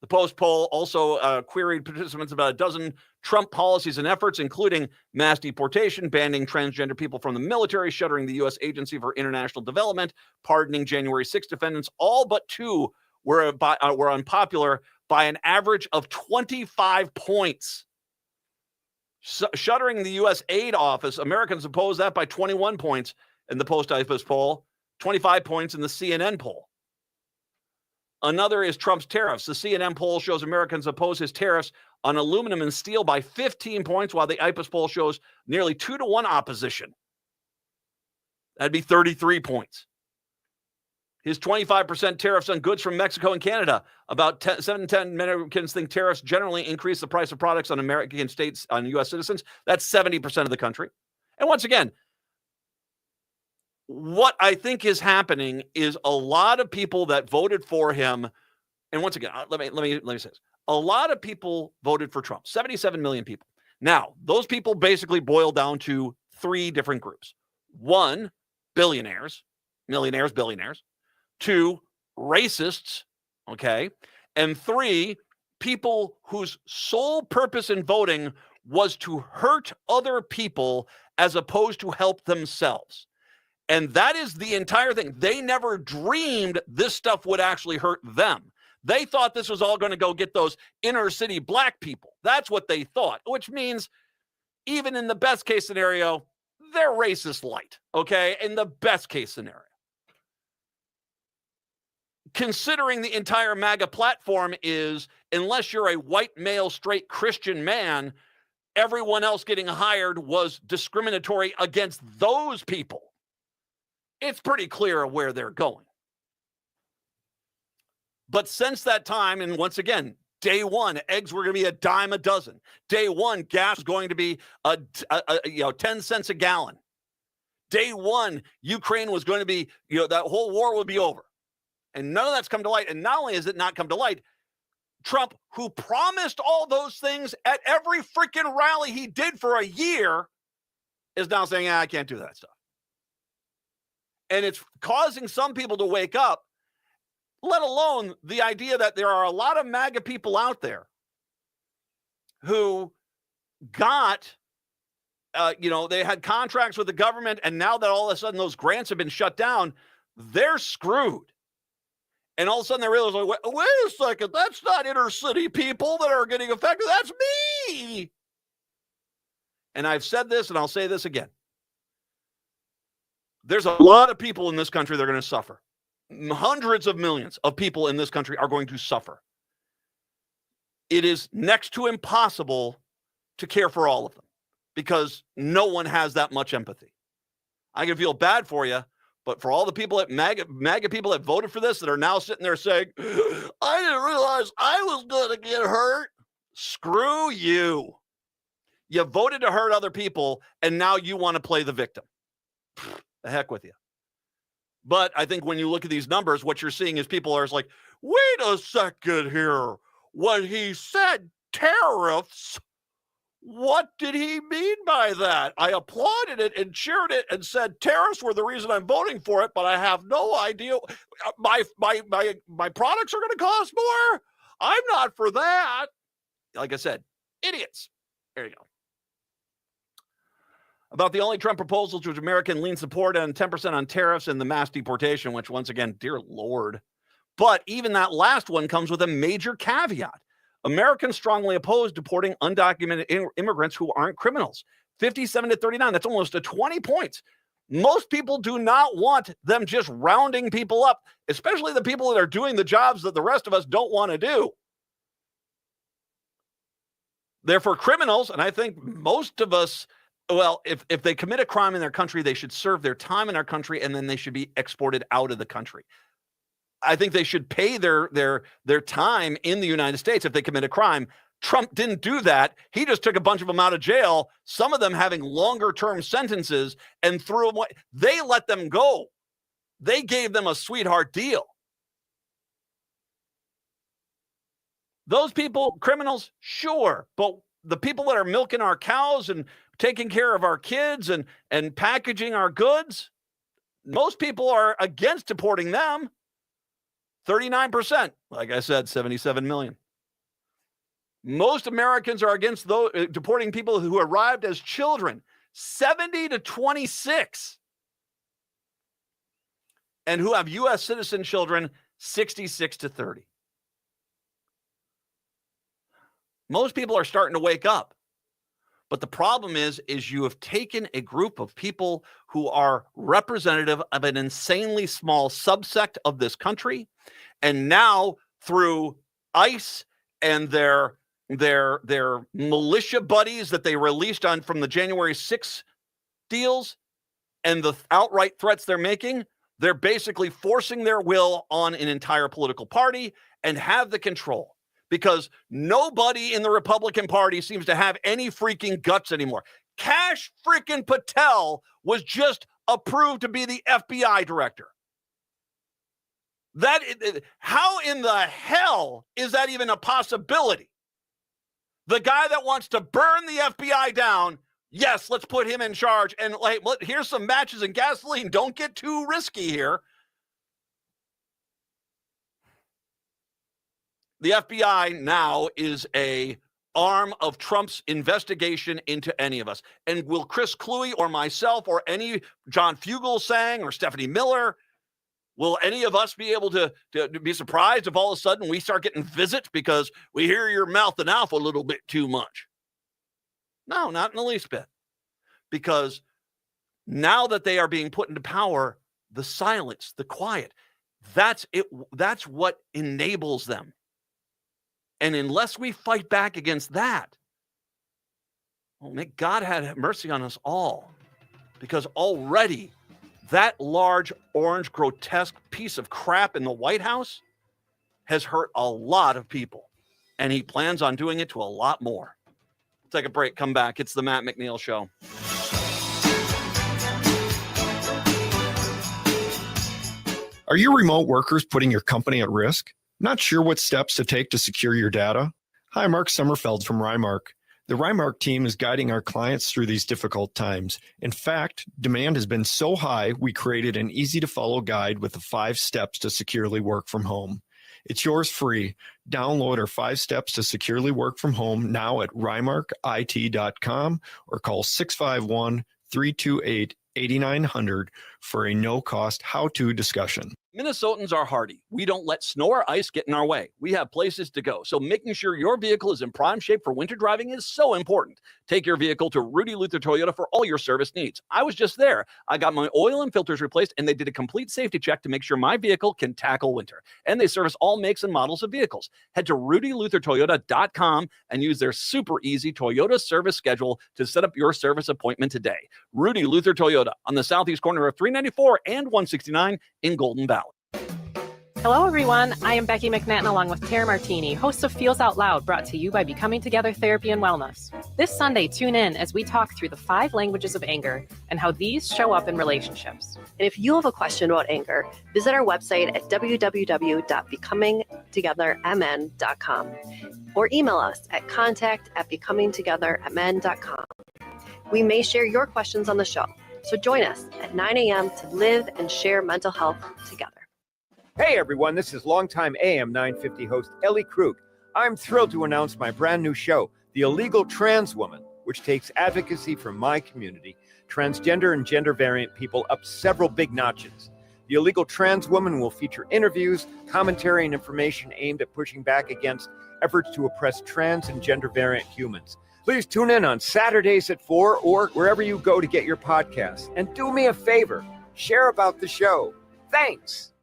The Post poll also queried participants about a dozen Trump policies and efforts, including mass deportation, banning transgender people from the military, shuttering the U.S. Agency for International Development, pardoning January 6 defendants. All but two were unpopular by an average of 25 points. Shuttering the U.S. aid office, Americans oppose that by 21 points in the post-IPIS poll, 25 points in the CNN poll. Another is Trump's tariffs. The CNN poll shows Americans oppose his tariffs on aluminum and steel by 15 points, while the IPIS poll shows nearly 2-to-1 opposition. That'd be 33 points. His 25% tariffs on goods from Mexico and Canada. About 7 in 10 Americans think tariffs generally increase the price of products on American states, on U.S. citizens. That's 70% of the country. And once again, what I think is happening is a lot of people that voted for him, and once again, let me say this. A lot of people voted for Trump, 77 million people. Now, those people basically boil down to three different groups. One, billionaires, millionaires, billionaires. Two, racists, okay? And three, people whose sole purpose in voting was to hurt other people as opposed to help themselves. And that is the entire thing. They never dreamed this stuff would actually hurt them. They thought this was all going to go get those inner city black people. That's what they thought, which means even in the best case scenario, they're racist light, okay? In the best case scenario. Considering the entire MAGA platform is, unless you're a white male straight Christian man, everyone else getting hired was discriminatory against those people. It's pretty clear where they're going. But since that time, and once again, day one, eggs were going to be a dime a dozen. Day one, gas was going to be 10 cents a gallon. Day one, Ukraine was going to be, that whole war would be over. And none of that's come to light. And not only has it not come to light, Trump, who promised all those things at every freaking rally he did for a year, is now saying, I can't do that stuff. And it's causing some people to wake up, let alone the idea that there are a lot of MAGA people out there who got, they had contracts with the government, and now that all of a sudden those grants have been shut down, they're screwed. And all of a sudden they realize, wait a second, that's not inner city people that are getting affected. That's me. And I've said this, and I'll say this again. There's a lot of people in this country that are going to suffer. Hundreds of millions of people in this country are going to suffer. It is next to impossible to care for all of them because no one has that much empathy. I can feel bad for you, But for all the people at MAGA people that voted for this that are now sitting there saying, I didn't realize I was going to get hurt. Screw you. You voted to hurt other people, and now you want to play the victim. The heck with you. But I think when you look at these numbers, what you're seeing is people are like, wait a second here. When he said tariffs, what did he mean by that? I applauded it and cheered it and said tariffs were the reason I'm voting for it, but I have no idea. My products are going to cost more. I'm not for that. Like I said, idiots. There you go. About the only Trump proposals which American lean support and 10% on tariffs and the mass deportation, which once again, dear Lord. But even that last one comes with a major caveat. Americans strongly oppose deporting undocumented immigrants who aren't criminals. 57-39, that's almost a 20 points. Most people do not want them just rounding people up, especially the people that are doing the jobs that the rest of us don't want to do. They're for criminals, and I think most of us, well, if they commit a crime in their country, they should serve their time in our country, and then they should be exported out of the country. I think they should pay their time in the United States if they commit a crime. Trump didn't do that. He just took a bunch of them out of jail, some of them having longer term sentences, and threw them away. They let them go. They gave them a sweetheart deal. Those people, criminals, sure. But the people that are milking our cows and taking care of our kids and packaging our goods, most people are against deporting them. 39%, like I said, 77 million. Most Americans are against those deporting people who arrived as children, 70-26. And who have U.S. citizen children, 66-30. Most people are starting to wake up. But the problem is you have taken a group of people who are representative of an insanely small subsect of this country, and now through ICE and their militia buddies that they released on from the January 6th deals and the outright threats they're making, they're basically forcing their will on an entire political party and have the control. Because nobody in the Republican Party seems to have any freaking guts anymore. Kash freaking Patel was just approved to be the FBI director. How in the hell is that even a possibility? The guy that wants to burn the FBI down, yes, let's put him in charge. And here's some matches and gasoline. Don't get too risky here. The FBI now is a arm of Trump's investigation into any of us. And will Chris Cluey or myself or any John Fugelsang or Stephanie Miller, will any of us be able to be surprised if all of a sudden we start getting visits because we hear you're mouthing off a little bit too much? No, not in the least bit. Because now that they are being put into power, the silence, the quiet, that's it. That's what enables them. And unless we fight back against that, well, may God have mercy on us all. Because already that large, orange, grotesque piece of crap in the White House has hurt a lot of people. And he plans on doing it to a lot more. Take a break, come back. It's the Matt McNeil Show. Are your remote workers putting your company at risk? Not sure what steps to take to secure your data? Hi, Mark Sommerfeld from Rymark. The Rymark team is guiding our clients through these difficult times. In fact, demand has been so high, we created an easy-to-follow guide with the 5 steps to securely work from home. It's yours free. Download our 5 steps to securely work from home now at rymarkit.com or call 651-328-8900 for a no-cost how-to discussion. Minnesotans are hardy. We don't let snow or ice get in our way. We have places to go. So making sure your vehicle is in prime shape for winter driving is so important. Take your vehicle to Rudy Luther Toyota for all your service needs. I was just there. I got my oil and filters replaced, and they did a complete safety check to make sure my vehicle can tackle winter. And they service all makes and models of vehicles. Head to rudyluthertoyota.com and use their super easy Toyota service schedule to set up your service appointment today. Rudy Luther Toyota on the southeast corner of 394 and 169 in Golden Valley. Hello, everyone. I am Becky McNeil along with Tara Martini, hosts of Feels Out Loud, brought to you by Becoming Together Therapy and Wellness. This Sunday, tune in as we talk through the 5 languages of anger and how these show up in relationships. And if you have a question about anger, visit our website at www.becomingtogethermn.com or email us at contact@becomingtogethermn.com. We may share your questions on the show, so join us at 9 a.m. to live and share mental health together. Hey everyone, this is longtime AM 950 host Ellie Krug. I'm thrilled to announce my brand new show, The Illegal Trans Woman, which takes advocacy for my community, transgender and gender variant people, up several big notches. The Illegal Trans Woman will feature interviews, commentary, and information aimed at pushing back against efforts to oppress trans and gender variant humans. Please tune in on Saturdays at 4 or wherever you go to get your podcasts. And do me a favor, share about the show. Thanks.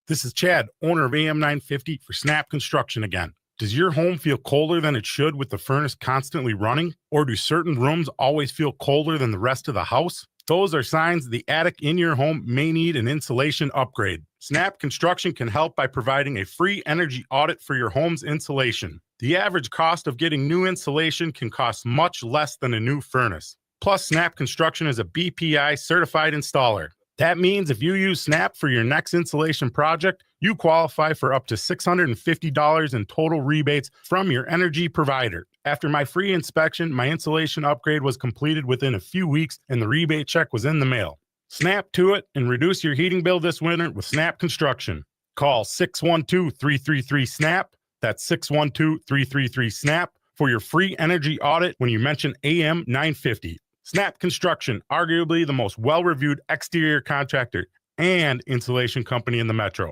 This is Chad, owner of AM 950 for Snap Construction again. Does your home feel colder than it should with the furnace constantly running? Or do certain rooms always feel colder than the rest of the house? Those are signs the attic in your home may need an insulation upgrade. Snap Construction can help by providing a free energy audit for your home's insulation. The average cost of getting new insulation can cost much less than a new furnace. Plus, Snap Construction is a BPI certified installer. That means if you use Snap for your next insulation project, you qualify for up to $650 in total rebates from your energy provider. After my free inspection, my insulation upgrade was completed within a few weeks and the rebate check was in the mail. Snap to it and reduce your heating bill this winter with Snap Construction. Call 612-333-SNAP. That's 612-333-SNAP for your free energy audit when you mention AM 950. Snap Construction, arguably the most well-reviewed exterior contractor and insulation company in the metro.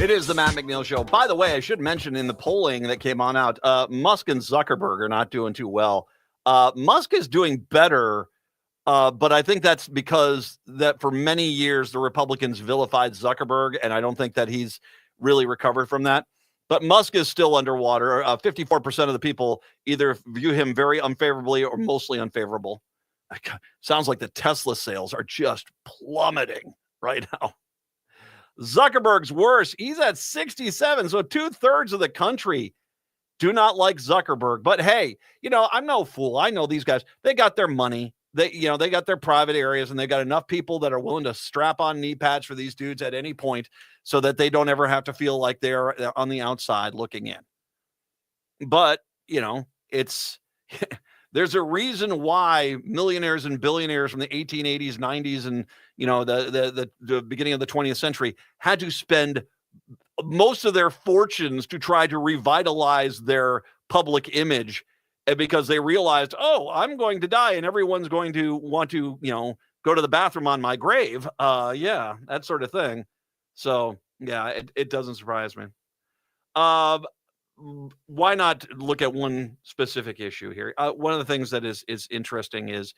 It is the Matt McNeil Show. By the way, I should mention in the polling that came on out, Musk and Zuckerberg are not doing too well. Musk is doing better, but I think that's because that for many years the Republicans vilified Zuckerberg, and I don't think that he's really recovered from that. But Musk is still underwater. 54% of the people either view him very unfavorably or mostly unfavorable. Sounds like the Tesla sales are just plummeting right now. Zuckerberg's worse. He's at 67, so 2/3 of the country do not like Zuckerberg. But hey, I'm no fool. I know these guys. They got their money. They got their private areas, and they got enough people that are willing to strap on knee pads for these dudes at any point so that they don't ever have to feel like they're on the outside looking in. But, it's there's a reason why millionaires and billionaires from the 1880s, 90s, and, the beginning of the 20th century had to spend most of their fortunes to try to revitalize their public image. And because they realized, I'm going to die and everyone's going to want to, go to the bathroom on my grave. Yeah, that sort of thing. So, yeah, it doesn't surprise me. Why not look at one specific issue here? One of the things that is interesting is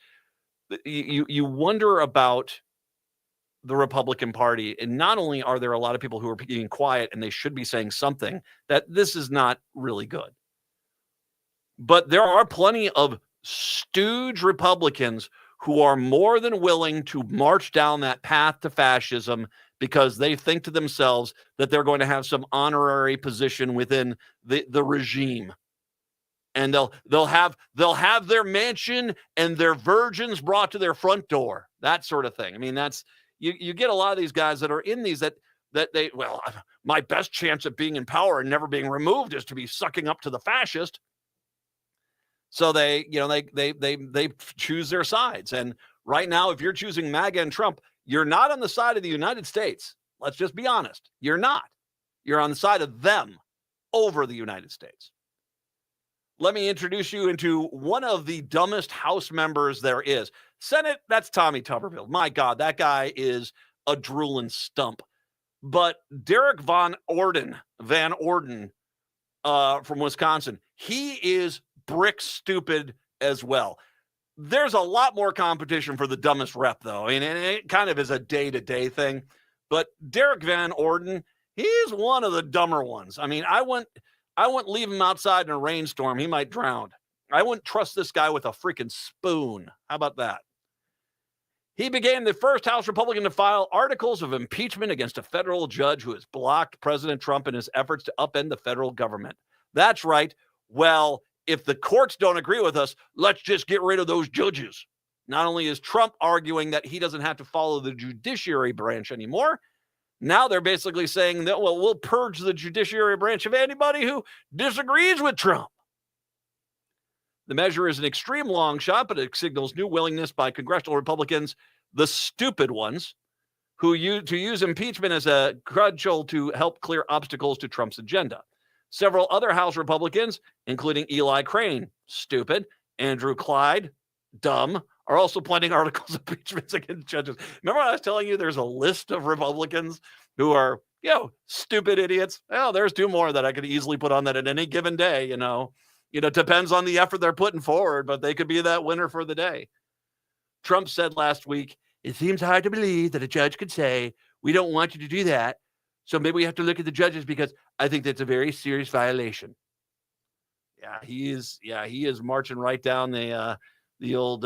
you wonder about the Republican Party. And not only are there a lot of people who are being quiet and they should be saying something, that this is not really good. But there are plenty of stooge Republicans who are more than willing to march down that path to fascism because they think to themselves that they're going to have some honorary position within the regime. And they'll have their mansion and their virgins brought to their front door. That sort of thing. I mean, that's you get a lot of these guys that are in these that they, my best chance of being in power and never being removed is to be sucking up to the fascist. So they choose their sides. And right now, if you're choosing MAGA and Trump, you're not on the side of the United States. Let's just be honest. You're not. You're on the side of them over the United States. let me introduce you into one of the dumbest House members there is. Senate, that's Tommy Tuberville. My God, that guy is a drooling stump. But Derek Van Orden from Wisconsin, he is brick stupid as well. There's a lot more competition for the dumbest rep, though. I mean, it kind of is a day-to-day thing. But Derek Van Orden, he's one of the dumber ones. I mean, I wouldn't leave him outside in a rainstorm. He might drown. I wouldn't trust this guy with a freaking spoon. How about that? He became the first House Republican to file articles of impeachment against a federal judge who has blocked President Trump in his efforts to upend the federal government. That's right. Well, if the courts don't agree with us, let's just get rid of those judges. Not only is Trump arguing that he doesn't have to follow the judiciary branch anymore, now they're basically saying that, well, we'll purge the judiciary branch of anybody who disagrees with Trump. The measure is an extreme long shot, but it signals new willingness by congressional Republicans, the stupid ones, who use impeachment as a cudgel to help clear obstacles to Trump's agenda. Several other House Republicans, including Eli Crane, stupid, Andrew Clyde, dumb, are also planning articles of impeachment against judges. Remember I was telling you there's a list of Republicans who are, stupid idiots? Well, there's two more that I could easily put on that at any given day, It depends on the effort they're putting forward, but they could be that winner for the day. Trump said last week, it seems hard to believe that a judge could say, we don't want you to do that. So maybe we have to look at the judges because I think that's a very serious violation. He is marching right down the old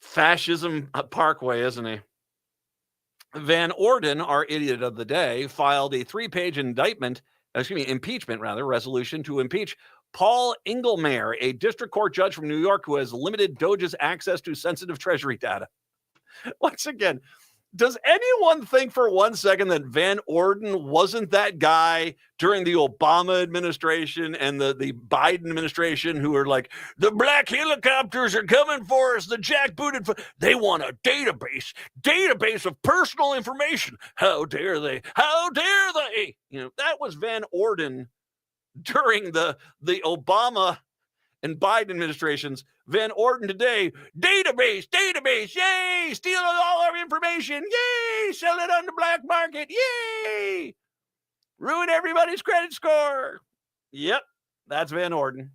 fascism parkway, isn't he? Van Orden, our idiot of the day, filed a 3-page impeachment resolution to impeach Paul Engelmayer, a district court judge from New York who has limited DOJ's access to sensitive Treasury data. Once again, does anyone think for one second that Van Orden wasn't that guy during the Obama administration and the Biden administration who were like, the black helicopters are coming for us, the jackbooted, they want a database of personal information. How dare they? How dare they? That was Van Orden during the Obama and Biden administrations. Van Orden today, database, yay, stealing all our information, yay, sell it on the black market, yay, ruin everybody's credit score. Yep, that's Van Orden.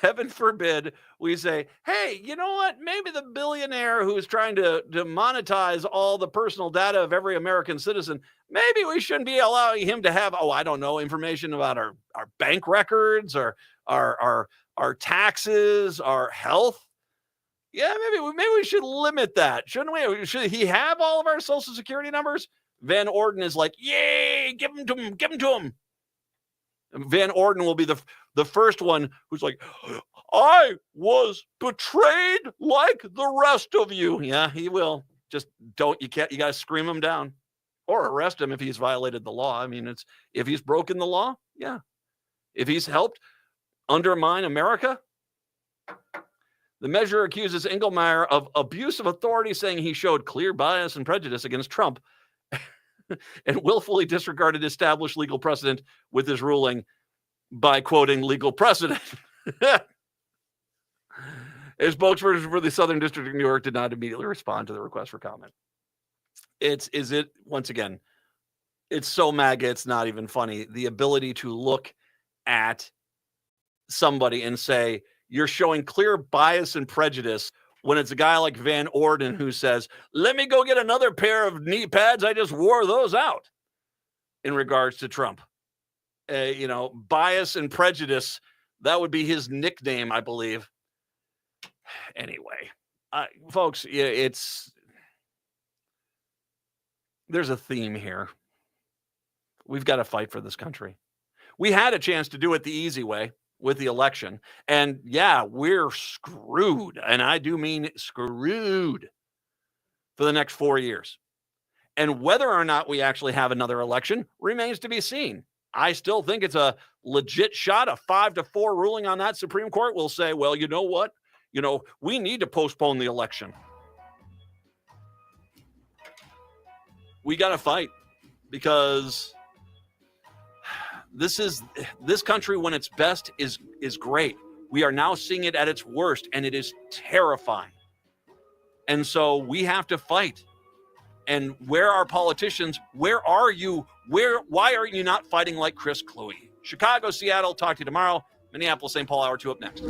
Heaven forbid we say, hey, you know what? Maybe the billionaire who's trying to monetize all the personal data of every American citizen, maybe we shouldn't be allowing him to have, information about our bank records or our taxes, our health. Yeah, maybe we should limit that, shouldn't we? Should he have all of our social security numbers? Van Orden is like, yay, give them to him. Van Orden will be the first one who's like, I was betrayed like the rest of you. Yeah, he will. Just you got to scream him down or arrest him if he's violated the law. I mean, if he's broken the law, yeah. If he's helped undermine America. The measure accuses Engelmayer of abuse of authority, saying he showed clear bias and prejudice against Trump and willfully disregarded established legal precedent with his ruling by quoting legal precedent. A spokesperson for the Southern District of New York did not immediately respond to the request for comment. Once again, it's so MAGA, it's not even funny. The ability to look at somebody and say, you're showing clear bias and prejudice when it's a guy like Van Orden who says, let me go get another pair of knee pads. I just wore those out in regards to Trump. Bias and prejudice, that would be his nickname, I believe. Anyway, folks, there's a theme here. We've got to fight for this country. We had a chance to do it the easy way with the election. And yeah, we're screwed. And I do mean screwed for the next 4 years. And whether or not we actually have another election remains to be seen. I still think it's a legit shot. A 5-4 ruling on that Supreme Court will say, well, you know what? We need to postpone the election. We got to fight because this country when it's best is great. We are now seeing it at its worst, and it is terrifying. And so we have to fight. And where are politicians? Where are you? Why are you not fighting like Chris Cluey? Chicago, Seattle, talk to you tomorrow. Minneapolis, St. Paul, Hour 2 up next.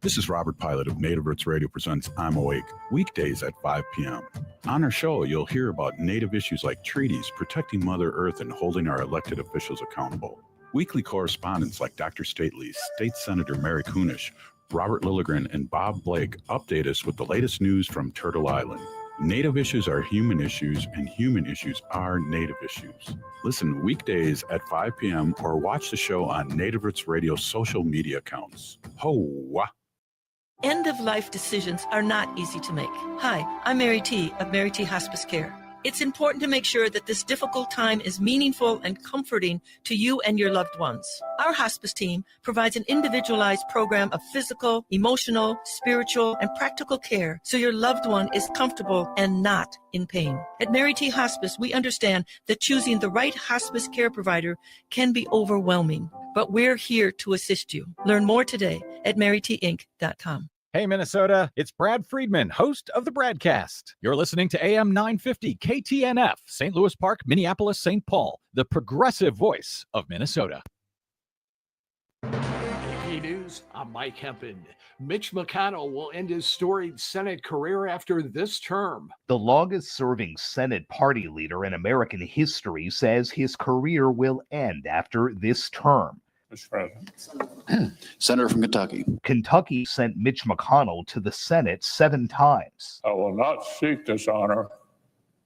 This is Robert Pilot of Native Roots Radio presents I'm Awake, weekdays at 5 p.m. On our show, you'll hear about Native issues like treaties, protecting Mother Earth, and holding our elected officials accountable. Weekly correspondents like Dr. Stately, State Senator Mary Kunesh, Robert Lilligren, and Bob Blake update us with the latest news from Turtle Island. Native issues are human issues, and human issues are Native issues. Listen weekdays at 5 p.m. or watch the show on Native Roots Radio social media accounts. Ho-wah! End-of-life decisions are not easy to make. Hi, I'm Mary T. of Mary T. Hospice Care. It's important to make sure that this difficult time is meaningful and comforting to you and your loved ones. Our hospice team provides an individualized program of physical, emotional, spiritual, and practical care so your loved one is comfortable and not in pain. At Mary T. Hospice, we understand that choosing the right hospice care provider can be overwhelming, but we're here to assist you. Learn more today at marytinc.com. Hey, Minnesota, it's Brad Friedman, host of the Bradcast. You're listening to AM 950 KTNF, St. Louis Park, Minneapolis, St. Paul, the progressive voice of Minnesota. AP News, I'm Mike Hempen. Mitch McConnell will end his storied Senate career after this term. The longest-serving Senate party leader in American history says his career will end after this term. Mr. President. Senator from Kentucky. Kentucky sent Mitch McConnell to the Senate 7 times. I will not seek this honor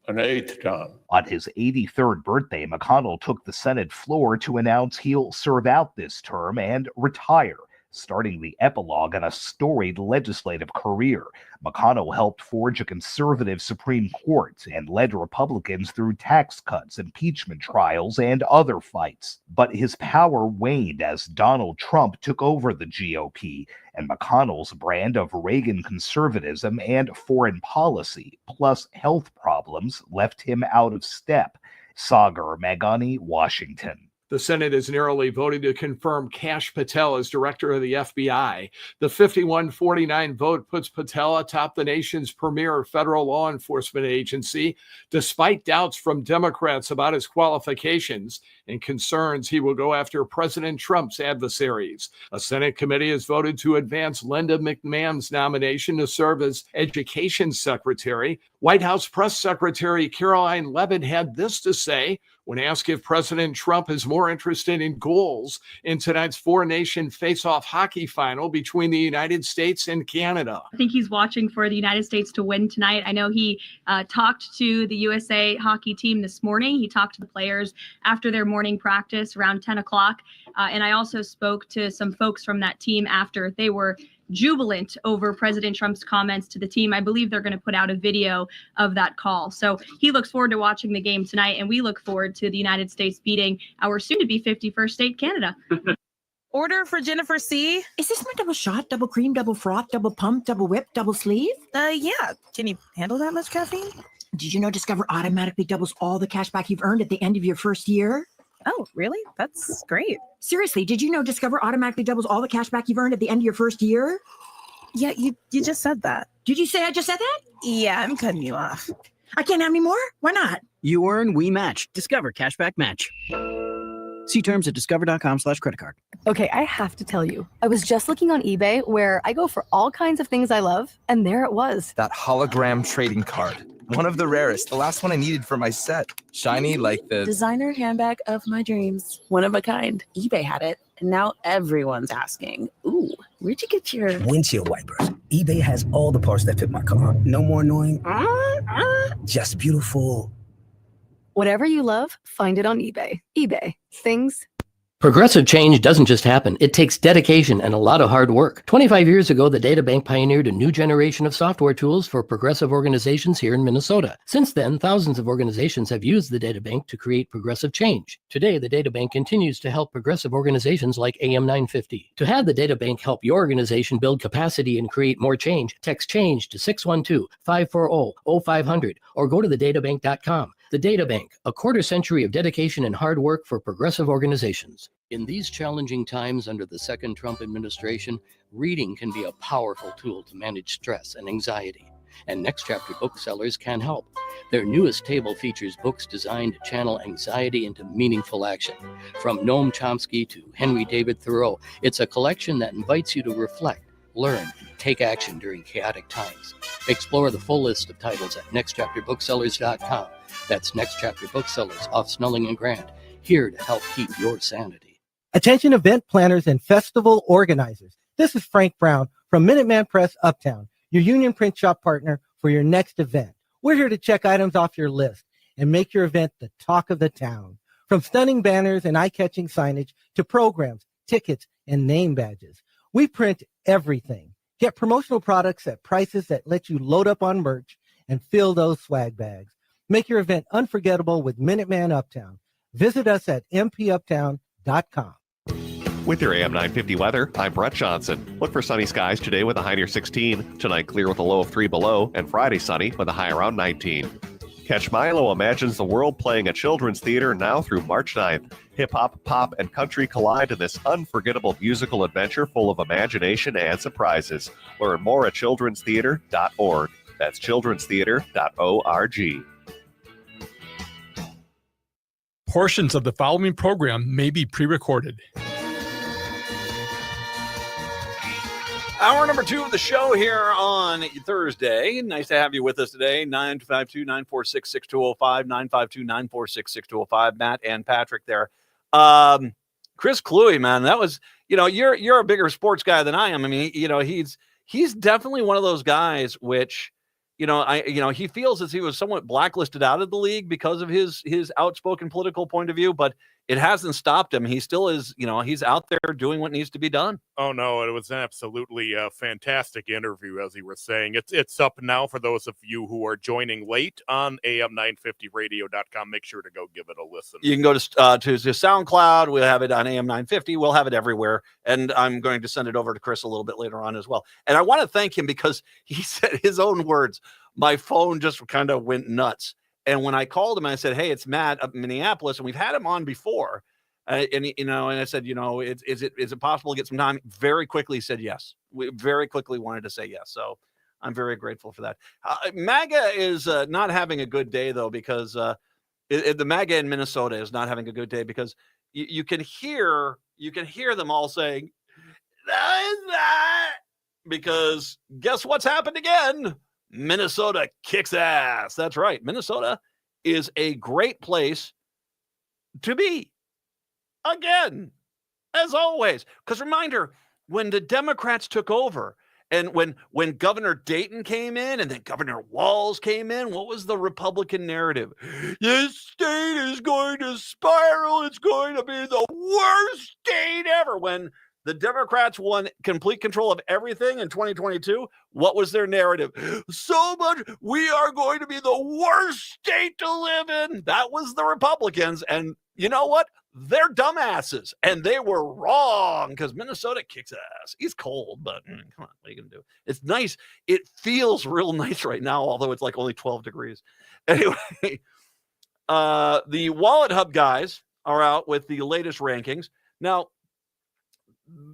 an 8th time. On his 83rd birthday, McConnell took the Senate floor to announce he'll serve out this term and retire, starting the epilogue on a storied legislative career. McConnell helped forge a conservative Supreme Court and led Republicans through tax cuts, impeachment trials, and other fights. But his power waned as Donald Trump took over the GOP, and McConnell's brand of Reagan conservatism and foreign policy, plus health problems, left him out of step. Sagar Magani, Washington. The Senate has narrowly voted to confirm Kash Patel as director of the FBI. The 51-49 vote puts Patel atop the nation's premier federal law enforcement agency, despite doubts from Democrats about his qualifications and concerns he will go after President Trump's adversaries. A Senate committee has voted to advance Linda McMahon's nomination to serve as Education Secretary. White House Press Secretary Caroline Leavitt had this to say when asked if President Trump is more interested in goals in tonight's 4-nation face-off hockey final between the United States and Canada. I think he's watching for the United States to win tonight. I know he talked to the USA hockey team this morning. He talked to the players after their morning practice around 10 o'clock. And I also spoke to some folks from that team after. They were jubilant over President Trump's comments to the team. I believe they're going to put out a video of that call. So he looks forward to watching the game tonight, and we look forward to the United States beating our soon-to-be 51st state, Canada. Order for Jennifer C. Is this my double shot, double cream, double froth, double pump, double whip, double sleeve? Yeah. Can you handle that much caffeine? Did you know Discover automatically doubles all the cash back you've earned at the end of your first year? Oh, really? That's great. Seriously, did you know Discover automatically doubles all the cash back you've earned at the end of your first year? Yeah, you just said that. Did you say I just said that? Yeah, I'm cutting you off. I can't have any more? Why not? You earn, we match. Discover Cashback Match. See terms at discover.com/creditcard. Okay, I have to tell you, I was just looking on eBay where I go for all kinds of things I love, and there it was. That hologram trading card. One of the rarest. The last one I needed for my set. Shiny like the designer handbag of my dreams. One of a kind. eBay had it, and now everyone's asking, ooh, where'd you get your windshield wipers? eBay has all the parts that fit my car. No more annoying. Just beautiful. Whatever you love, find it on eBay. eBay. Things. Progressive change doesn't just happen. It takes dedication and a lot of hard work. 25 years ago, the Data Bank pioneered a new generation of software tools for progressive organizations here in Minnesota. Since then, thousands of organizations have used the Data Bank to create progressive change. Today, the Data Bank continues to help progressive organizations like AM 950. To have the Data Bank help your organization build capacity and create more change, text CHANGE to 612-540-0500 or go to thedatabank.com. The Data Bank, a quarter century of dedication and hard work for progressive organizations. In these challenging times under the second Trump administration, reading can be a powerful tool to manage stress and anxiety. And Next Chapter booksellers can help. Their newest table features books designed to channel anxiety into meaningful action. From Noam Chomsky to Henry David Thoreau, it's a collection that invites you to reflect, learn, and take action during chaotic times. Explore the full list of titles at nextchapterbooksellers.com. That's Next Chapter Booksellers off Snelling and Grant, here to help keep your sanity. Attention event planners and festival organizers. This is Frank Brown from Minuteman Press Uptown, your union print shop partner for your next event. We're here to check items off your list and make your event the talk of the town. From stunning banners and eye-catching signage to programs, tickets, and name badges, we print everything. Get promotional products at prices that let you load up on merch and fill those swag bags. Make your event unforgettable with Minuteman Uptown. Visit us at mpuptown.com. With your AM 950 weather, I'm Brett Johnson. Look for sunny skies today with a high near 16. Tonight, clear with a low of 3 below. And Friday, sunny with a high around 19. Catch Milo Imagines the World playing at Children's Theater now through March 9th. Hip-hop, pop, and country collide in this unforgettable musical adventure full of imagination and surprises. Learn more at childrenstheater.org. That's childrenstheater.org. Portions of the following program may be pre-recorded. Hour number 2 of the show here on Thursday. Nice to have you with us today. 952-946-6205, 952-946-6205. Matt and Patrick there. Chris Kluwe, man, that was, you're a bigger sports guy than I am. I mean, he's definitely one of those guys which, he feels as he was somewhat blacklisted out of the league because of his outspoken political point of view, but it hasn't stopped him. He still is, he's out there doing what needs to be done. Oh, no, it was an absolutely fantastic interview, as he was saying. It's up now for those of you who are joining late on am950radio.com. Make sure to go give it a listen. You can go to SoundCloud. We'll have it on AM950. We'll have it everywhere. And I'm going to send it over to Chris a little bit later on as well. And I want to thank him because he said his own words. My phone just kind of went nuts. And when I called him, I said, "Hey, it's Matt up in Minneapolis, and we've had him on before." And I said, is it possible to get some time? Very quickly said yes. We very quickly wanted to say yes. So I'm very grateful for that. MAGA is not having a good day though, because the MAGA in Minnesota is not having a good day because you can hear them all saying, "That," because guess what's happened again? Minnesota kicks ass. That's right. Minnesota is a great place to be. Again, as always. Because reminder, when the Democrats took over and when Governor Dayton came in and then Governor Walz came in, what was the Republican narrative? This state is going to spiral. It's going to be the worst state ever. When the Democrats won complete control of everything in 2022. What was their narrative? So much, we are going to be the worst state to live in. That was the Republicans. And you know what? They're dumbasses. And they were wrong because Minnesota kicks ass. It's cold, but come on, what are you going to do? It's nice. It feels real nice right now, although it's like only 12 degrees. Anyway, the Wallet Hub guys are out with the latest rankings. Now,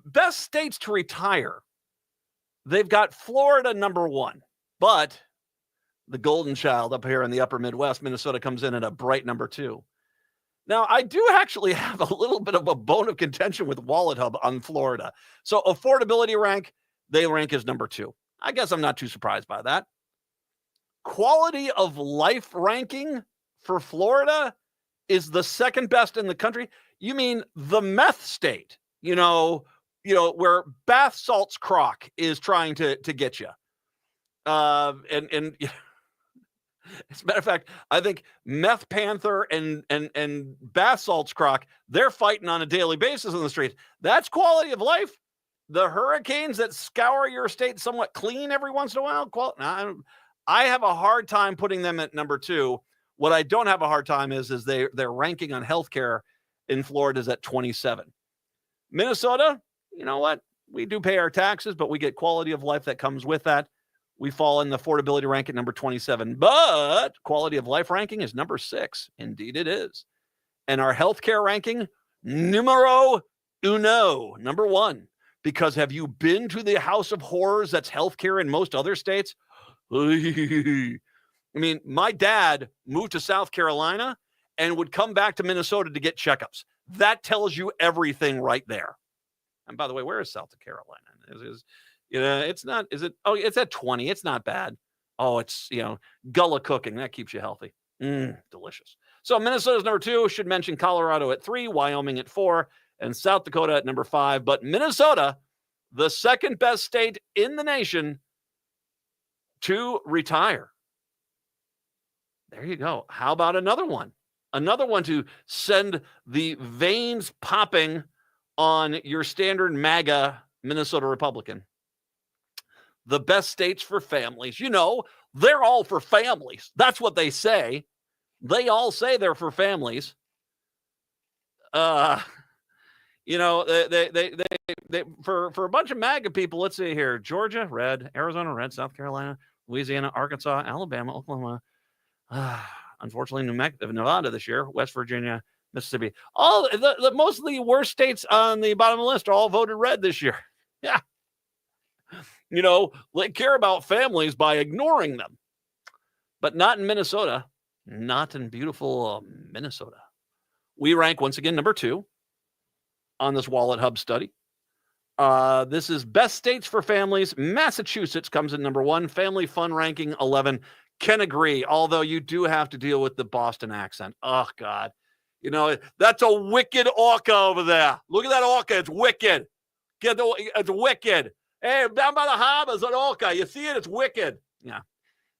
best states to retire. They've got Florida number 1, but the golden child up here in the upper Midwest, Minnesota, comes in at a bright number 2. Now, I do actually have a little bit of a bone of contention with Wallet Hub on Florida. So affordability rank, they rank as number 2. I guess I'm not too surprised by that. Quality of life ranking for Florida is the second best in the country. You mean the meth state? Where bath salts croc is trying to get you. And as a matter of fact, I think Meth Panther and bath salts croc, they're fighting on a daily basis on the streets. That's quality of life. The hurricanes that scour your state somewhat clean every once in a while. I have a hard time putting them at number 2. What I don't have a hard time is their ranking on healthcare in Florida is at 27. Minnesota, you know what? We do pay our taxes, but we get quality of life that comes with that. We fall in the affordability rank at number 27, but quality of life ranking is number 6. Indeed, it is. And our healthcare ranking, numero uno, number 1. Because have you been to the house of horrors that's healthcare in most other states? I mean, my dad moved to South Carolina and would come back to Minnesota to get checkups. That tells you everything right there. And by the way, where is South Carolina? It's not, is it? Oh, it's at 20. It's not bad. Oh, it's, Gullah cooking. That keeps you healthy. Delicious. So Minnesota's number 2. Should mention Colorado at 3, Wyoming at 4, and South Dakota at number 5. But Minnesota, the second best state in the nation to retire. There you go. How about another one? Another one to send the veins popping on your standard MAGA Minnesota Republican. The best states for families. They're all for families. That's what they say. They all say they're for families. They for a bunch of MAGA people, let's see here. Georgia, red. Arizona, red. South Carolina, Louisiana, Arkansas, Alabama, Oklahoma. Unfortunately, Nevada this year, West Virginia, Mississippi. All most of the worst states on the bottom of the list are all voted red this year. Yeah. They care about families by ignoring them. But not in Minnesota. Not in beautiful Minnesota. We rank, once again, number 2 on this Wallet Hub study. This is best states for families. Massachusetts comes in number 1. Family fun ranking, 11. Can agree, although you do have to deal with the Boston accent. Oh, God. That's a wicked orca over there. Look at that orca. It's wicked. It's wicked. Hey, down by the harbor is an orca. You see it? It's wicked. Yeah.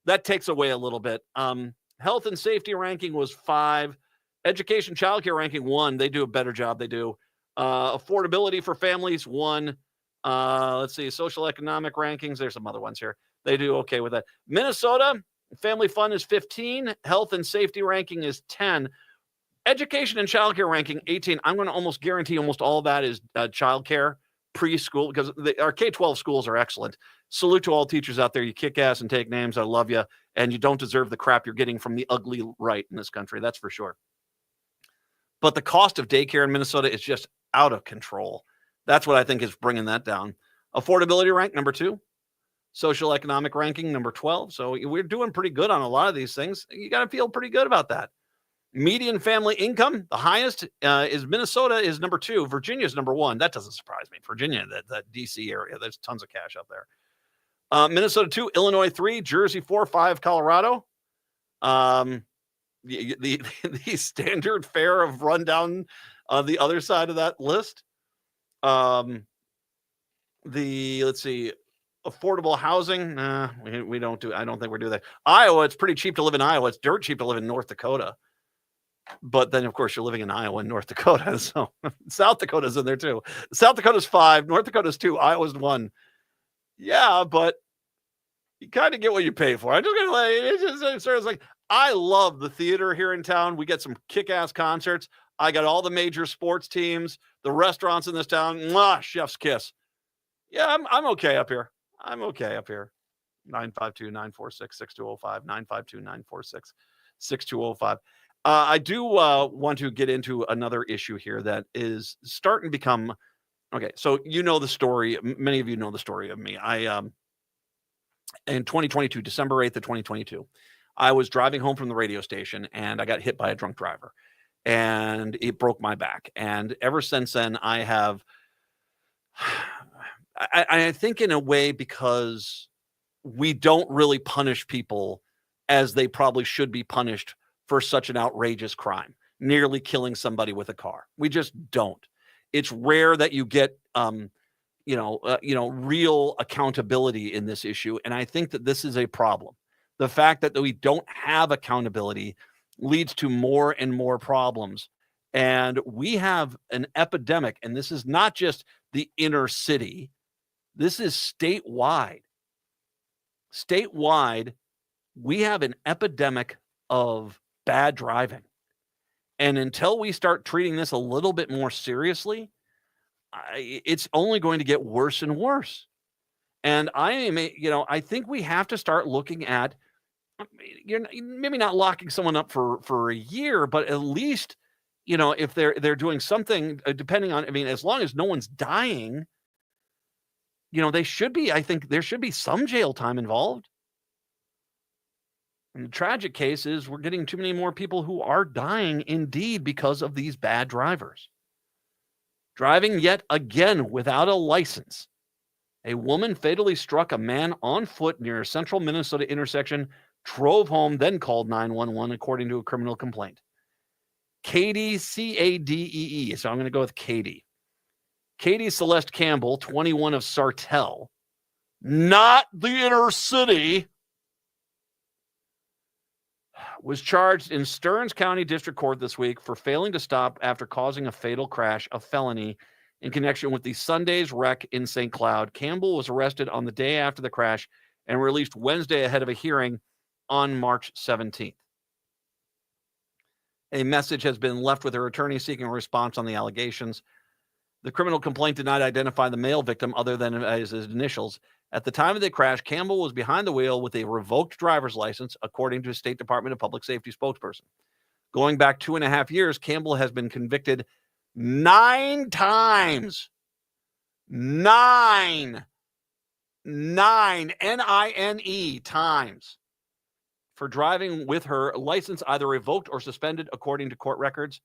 That takes away a little bit. Health and safety ranking was 5. Education, childcare ranking 1. They do a better job. They do. Affordability for families 1. Let's see. Social economic rankings. There's some other ones here. They do okay with that. Minnesota, family fun is 15. Health and safety ranking is 10. Education and childcare ranking 18. I'm going to almost guarantee almost all of that is childcare, preschool, because our K-12 schools are excellent. Salute to all teachers out there. You kick ass and take names. I love you. And you don't deserve the crap you're getting from the ugly right in this country. That's for sure. But the cost of daycare in Minnesota is just out of control. That's what I think is bringing that down. Affordability rank, number 2. Social economic ranking, number 12. So we're doing pretty good on a lot of these things. You got to feel pretty good about that. Median family income, the highest is Minnesota is number 2. Virginia is number 1. That doesn't surprise me. Virginia, that DC area, there's tons of cash out there. Minnesota 2, Illinois 3, Jersey 4, 5, Colorado. The standard fare of rundown on the other side of that list. Let's see, affordable housing. We don't do. I don't think we're doing that. Iowa, it's pretty cheap to live in Iowa. It's dirt cheap to live in North Dakota. But then, of course, you're living in Iowa and North Dakota. So South Dakota's in there too. South Dakota's 5, North Dakota's 2, Iowa's 1. Yeah, but you kind of get what you pay for. I'm just gonna it's like I love the theater here in town. We get some kick-ass concerts. I got all the major sports teams, the restaurants in this town. Mwah, chef's kiss. Yeah, I'm okay up here. I'm okay up here. 952-946-6205. 952-946-6205. I do want to get into another issue here that is starting to become okay. So the story. Many of you know the story of me. In 2022, December 8th of 2022, I was driving home from the radio station and I got hit by a drunk driver and it broke my back. And ever since then, I have, I think in a way, because we don't really punish people as they probably should be punished for such an outrageous crime, nearly killing somebody with a car. We just don't. It's rare that you get, real accountability in this issue. And I think that this is a problem. The fact that we don't have accountability leads to more and more problems. And we have an epidemic, and this is not just the inner city. This is statewide. Statewide, we have an epidemic of bad driving. And until we start treating this a little bit more seriously, it's only going to get worse and worse. And I think we have to start looking at, you're maybe not locking someone up for a year, but at least, if they're doing something, depending on, as long as no one's dying, they should be, I think there should be some jail time involved. And the tragic case is we're getting too many more people who are dying indeed because of these bad drivers. Driving yet again without a license. A woman fatally struck a man on foot near a central Minnesota intersection, drove home, then called 911, according to a criminal complaint. Katie, C-A-D-E-E. So I'm going to go with Katie. Katie Celeste Campbell, 21 of Sartell, not the inner city, was charged in Stearns County District Court this week for failing to stop after causing a fatal crash, a felony, in connection with the Sunday's wreck in St. Cloud. Campbell was arrested on the day after the crash and released Wednesday ahead of a hearing on March 17th. A message has been left with her attorney seeking a response on the allegations. The criminal complaint did not identify the male victim other than his initials. At the time of the crash, Campbell was behind the wheel with a revoked driver's license, according to a State Department of Public Safety spokesperson. Going back 2.5 years, Campbell has been convicted 9 times. 9, N-I-N-E times, for driving with her license either revoked or suspended, according to court records.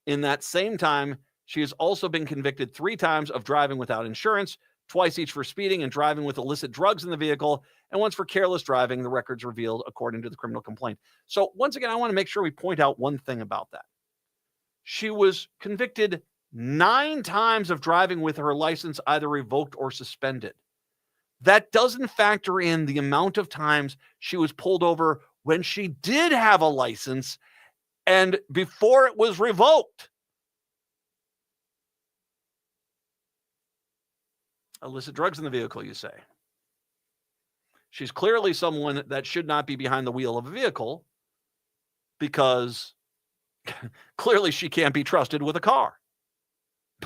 In that same time, she has also been convicted 3 times of driving without insurance, twice each for speeding and driving with illicit drugs in the vehicle, and once for careless driving, the records revealed, according to the criminal complaint. So once again, I want to make sure we point out one thing about that. She was convicted 9 times of driving with her license either revoked or suspended. That doesn't factor in the amount of times she was pulled over when she did have a license and before it was revoked. Illicit drugs in the vehicle, you say. She's clearly someone that should not be behind the wheel of a vehicle because clearly she can't be trusted with a car.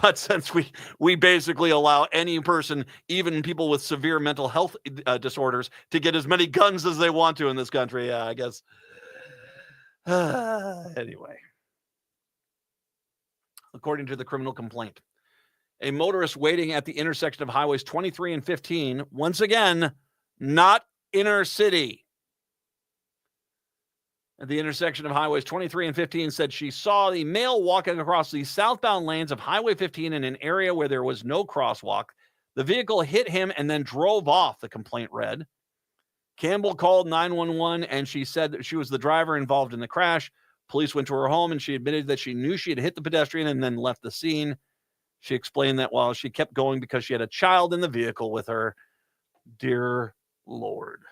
But since we basically allow any person, even people with severe mental health disorders, to get as many guns as they want to in this country, I guess. Anyway, according to the criminal complaint, a motorist waiting at the intersection of highways 23 and 15, once again, not inner city. At the intersection of highways 23 and 15, said she saw the male walking across the southbound lanes of Highway 15 in an area where there was no crosswalk. The vehicle hit him and then drove off, the complaint read. Campbell called 911 and she said that she was the driver involved in the crash. Police went to her home and she admitted that she knew she had hit the pedestrian and then left the scene. She explained that while she kept going because she had a child in the vehicle with her. Dear Lord.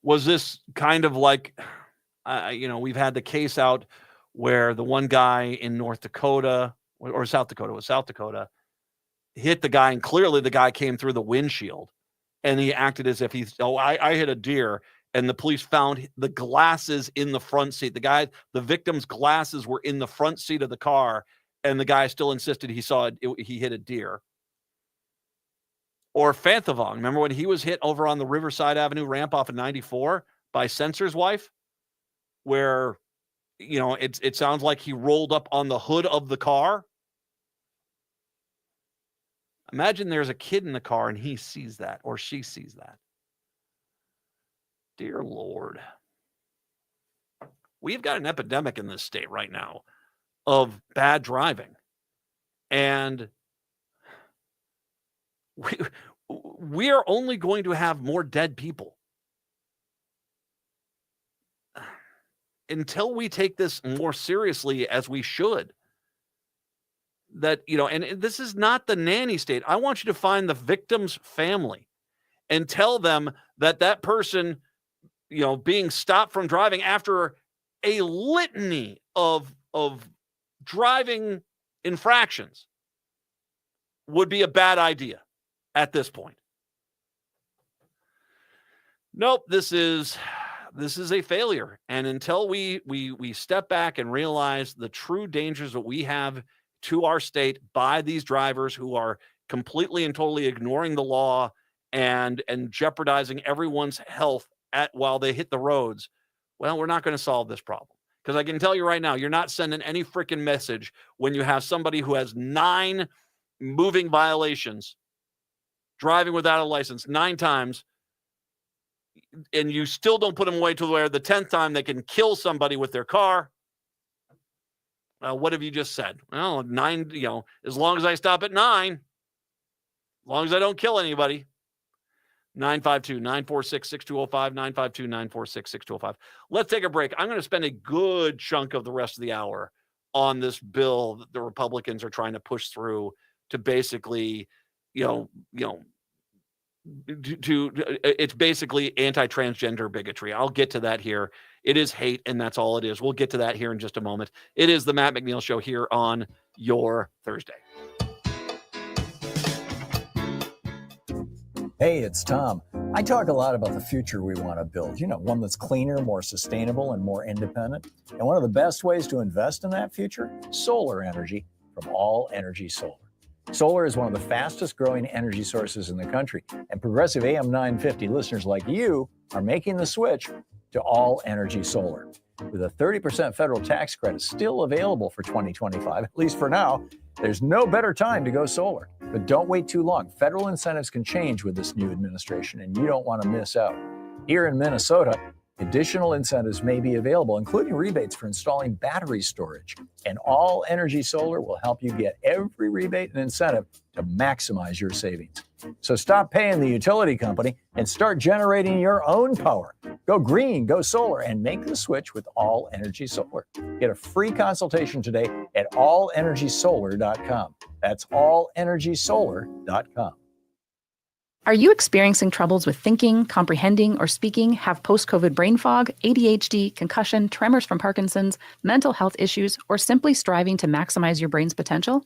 Was this kind of like, we've had the case out where the one guy in North Dakota or South Dakota, hit the guy, and clearly the guy came through the windshield and he acted as if I hit a deer. And the police found the glasses in the front seat. The victim's glasses were in the front seat of the car, and the guy still insisted he saw he hit a deer. Or Fanthavong, remember when he was hit over on the Riverside Avenue ramp off of 94 by Sensor's wife, where, it sounds like he rolled up on the hood of the car. Imagine there's a kid in the car and he sees that, or she sees that. Dear Lord. We've got an epidemic in this state right now of bad driving. And we are only going to have more dead people until we take this more seriously, as we should. That, and this is not the nanny state. I want you to find the victim's family and tell them that person, being stopped from driving after a litany of driving infractions would be a bad idea at this point. Nope, this is a failure. And until we step back and realize the true dangers that we have to our state by these drivers who are completely and totally ignoring the law and jeopardizing everyone's health while they hit the roads, well, we're not going to solve this problem. Because I can tell you right now, you're not sending any freaking message when you have somebody who has 9 moving violations, driving without a license 9 times, and you still don't put them away to where the 10th time they can kill somebody with their car. What have you just said? Well, 9, as long as I stop at 9, as long as I don't kill anybody. 952-946-6205, 952-946-6205. Let's take a break. I'm going to spend a good chunk of the rest of the hour on this bill that the Republicans are trying to push through to basically, it's basically anti-transgender bigotry. I'll get to that here. It is hate, and that's all it is. We'll get to that here in just a moment. It is the Matt McNeil Show here on your Thursday. Hey, it's Tom. I talk a lot about the future we want to build, one that's cleaner, more sustainable, and more independent. And one of the best ways to invest in that future, solar energy from All Energy Solar. Solar is one of the fastest growing energy sources in the country, and progressive AM 950 listeners like you are making the switch to All Energy Solar. With a 30% federal tax credit still available for 2025, at least for now, there's no better time to go solar. But don't wait too long. Federal incentives can change with this new administration, and you don't want to miss out. Here in Minnesota, additional incentives may be available, including rebates for installing battery storage. And All Energy Solar will help you get every rebate and incentive to maximize your savings. So stop paying the utility company and start generating your own power. Go green, go solar, and make the switch with All Energy Solar. Get a free consultation today at allenergysolar.com. That's allenergysolar.com. Are you experiencing troubles with thinking, comprehending, or speaking, have post-COVID brain fog, ADHD, concussion, tremors from Parkinson's, mental health issues, or simply striving to maximize your brain's potential?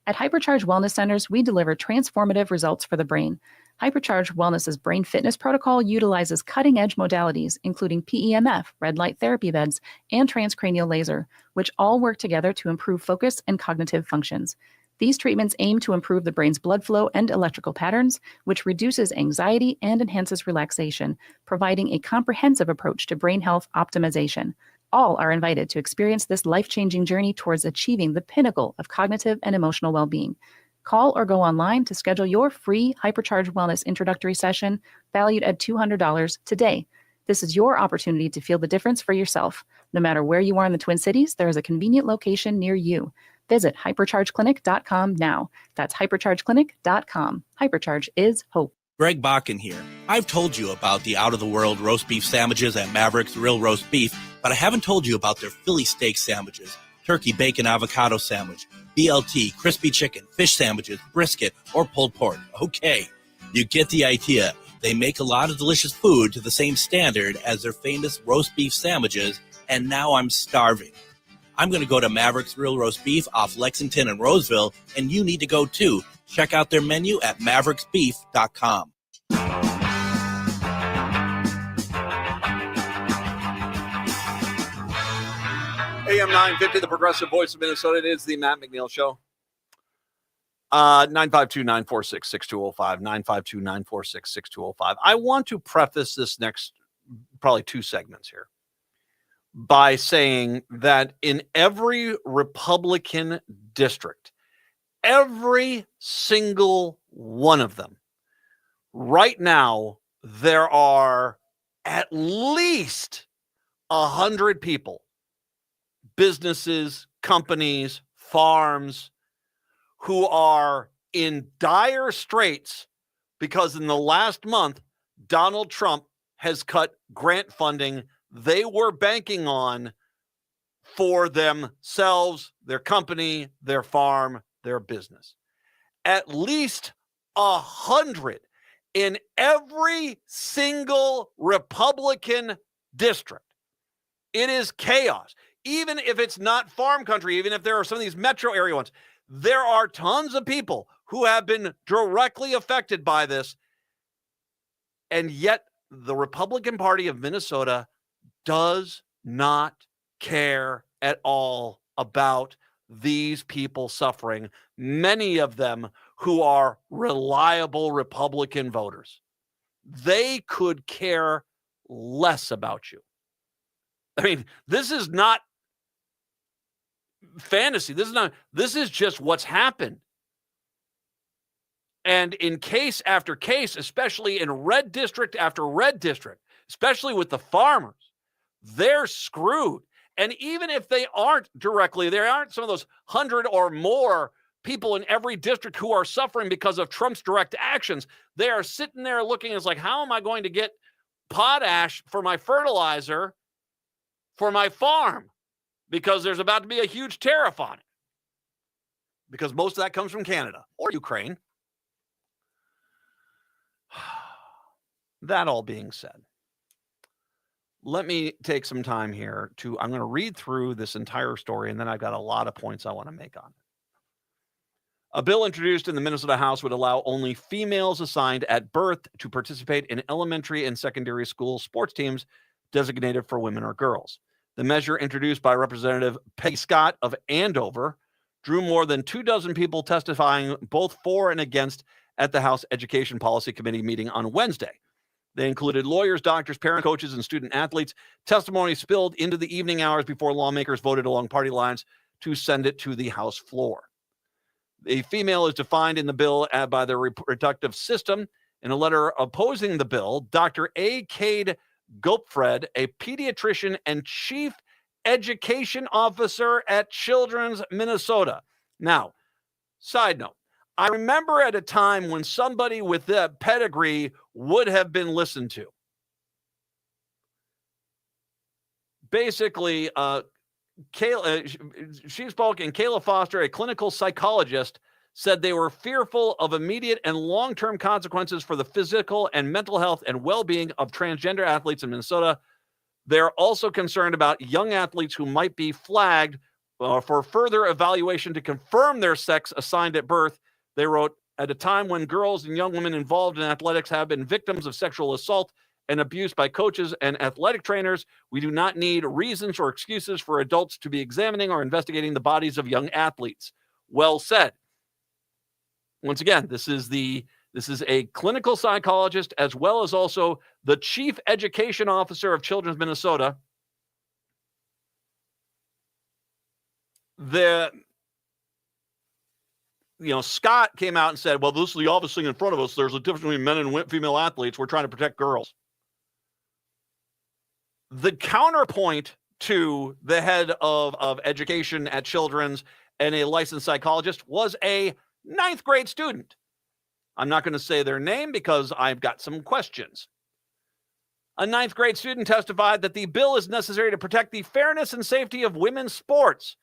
At Hypercharge Wellness Centers, we deliver transformative results for the brain. Hypercharge Wellness's brain fitness protocol utilizes cutting-edge modalities, including PEMF, red light therapy beds, and transcranial laser, which all work together to improve focus and cognitive functions. These treatments aim to improve the brain's blood flow and electrical patterns, which reduces anxiety and enhances relaxation, providing a comprehensive approach to brain health optimization. All are invited to experience this life-changing journey towards achieving the pinnacle of cognitive and emotional well-being. Call or go online to schedule your free Hypercharge Wellness introductory session valued at $200 today. This is your opportunity to feel the difference for yourself. No matter where you are in the Twin Cities, there is a convenient location near you. Visit hyperchargeclinic.com now. That's hyperchargeclinic.com. Hypercharge is hope. Greg Bakken here. I've told you about the out-of-the-world roast beef sandwiches at Maverick's Real Roast Beef, but I haven't told you about their Philly steak sandwiches, turkey bacon avocado sandwich, BLT, crispy chicken, fish sandwiches, brisket, or pulled pork. Okay, you get the idea. They make a lot of delicious food to the same standard as their famous roast beef sandwiches, and now I'm starving. I'm going to go to Maverick's Real Roast Beef off Lexington and Roseville, and you need to go too. Check out their menu at mavericksbeef.com. AM 950, the progressive voice of Minnesota. It is the Matt McNeil Show. 952-946-6205, 952-946-6205. I want to preface this next probably 2 segments here by saying that in every Republican district, every single one of them, right now, there are at least 100 people, businesses, companies, farms, who are in dire straits because in the last month, Donald Trump has cut grant funding they were banking on for themselves, their company, their farm, their business. At least 100 in every single Republican district. It is chaos. Even if it's not farm country, even if there are some of these metro area ones, there are tons of people who have been directly affected by this. And yet the Republican Party of Minnesota does not care at all about these people suffering, many of them who are reliable Republican voters. They could care less about you. I mean, this is not fantasy. This is just what's happened. And in case after case, especially in red district after red district, especially with the farmers, they're screwed. And even if they aren't directly, there aren't some of those 100 or more people in every district who are suffering because of Trump's direct actions. They are sitting there looking as like, how am I going to get potash for my fertilizer for my farm? Because there's about to be a huge tariff on it. Because most of that comes from Canada or Ukraine. That all being said, let me take some time here I'm going to read through this entire story, and then I've got a lot of points I want to make on it. A bill introduced in the Minnesota House would allow only females assigned at birth to participate in elementary and secondary school sports teams designated for women or girls. The measure, introduced by Representative Peggy Scott of Andover, drew more than 24 people testifying both for and against at the House Education Policy Committee meeting on Wednesday. They included lawyers, doctors, parents, coaches, and student athletes. Testimony spilled into the evening hours before lawmakers voted along party lines to send it to the House floor. A female is defined in the bill by the reproductive system. In a letter opposing the bill, Dr. A. Cade Gopfred, a pediatrician and chief education officer at Children's Minnesota. Now, side note, I remember at a time when somebody with that pedigree would have been listened to. Basically, she spoke, and Kayla Foster, a clinical psychologist, said they were fearful of immediate and long-term consequences for the physical and mental health and well-being of transgender athletes in Minnesota. They're also concerned about young athletes who might be flagged for further evaluation to confirm their sex assigned at birth. They wrote, at a time when girls and young women involved in athletics have been victims of sexual assault and abuse by coaches and athletic trainers, we do not need reasons or excuses for adults to be examining or investigating the bodies of young athletes. Well said. Once again, this is a clinical psychologist as well as also the chief education officer of Children's Minnesota. Scott came out and said, well, this is the obvious thing in front of us. There's a difference between men and female athletes. We're trying to protect girls. The counterpoint to the head of education at Children's and a licensed psychologist was a 9th grade student. I'm not going to say their name because I've got some questions. A 9th grade student testified that the bill is necessary to protect the fairness and safety of women's sports.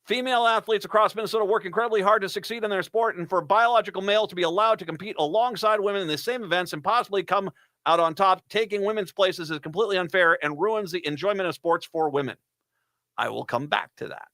Female athletes across Minnesota work incredibly hard to succeed in their sport, and for biological male to be allowed to compete alongside women in the same events and possibly come out on top, taking women's places is completely unfair and ruins the enjoyment of sports for women. I will come back to that.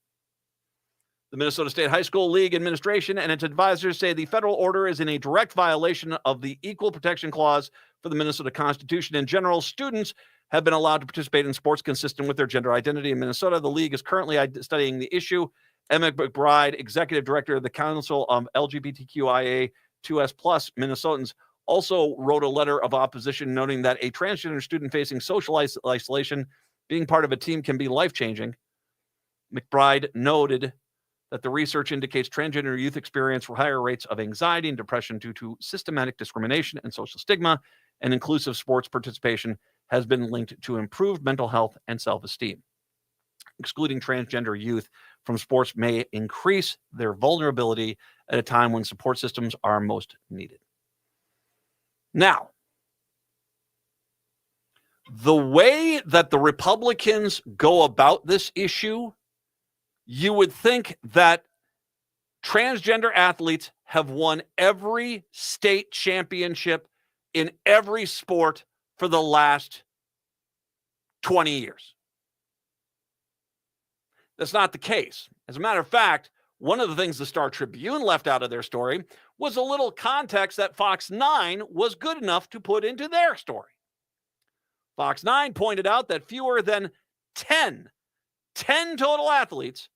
The Minnesota State High School League administration and its advisors say the federal order is in a direct violation of the Equal Protection Clause for the Minnesota Constitution. In general, students have been allowed to participate in sports consistent with their gender identity in Minnesota. The league is currently studying the issue. Emma McBride, executive director of the Council of LGBTQIA2S+ Minnesotans, also wrote a letter of opposition noting that a transgender student facing social isolation, being part of a team can be life-changing. McBride noted that the research indicates transgender youth experience higher rates of anxiety and depression due to systematic discrimination and social stigma, and inclusive sports participation has been linked to improved mental health and self-esteem. Excluding transgender youth from sports may increase their vulnerability at a time when support systems are most needed. Now, the way that the Republicans go about this issue, you would think that transgender athletes have won every state championship in every sport for the last 20 years. That's not the case. As a matter of fact, one of the things the Star Tribune left out of their story was a little context that Fox 9 was good enough to put into their story. Fox 9 pointed out that fewer than 10 total athletes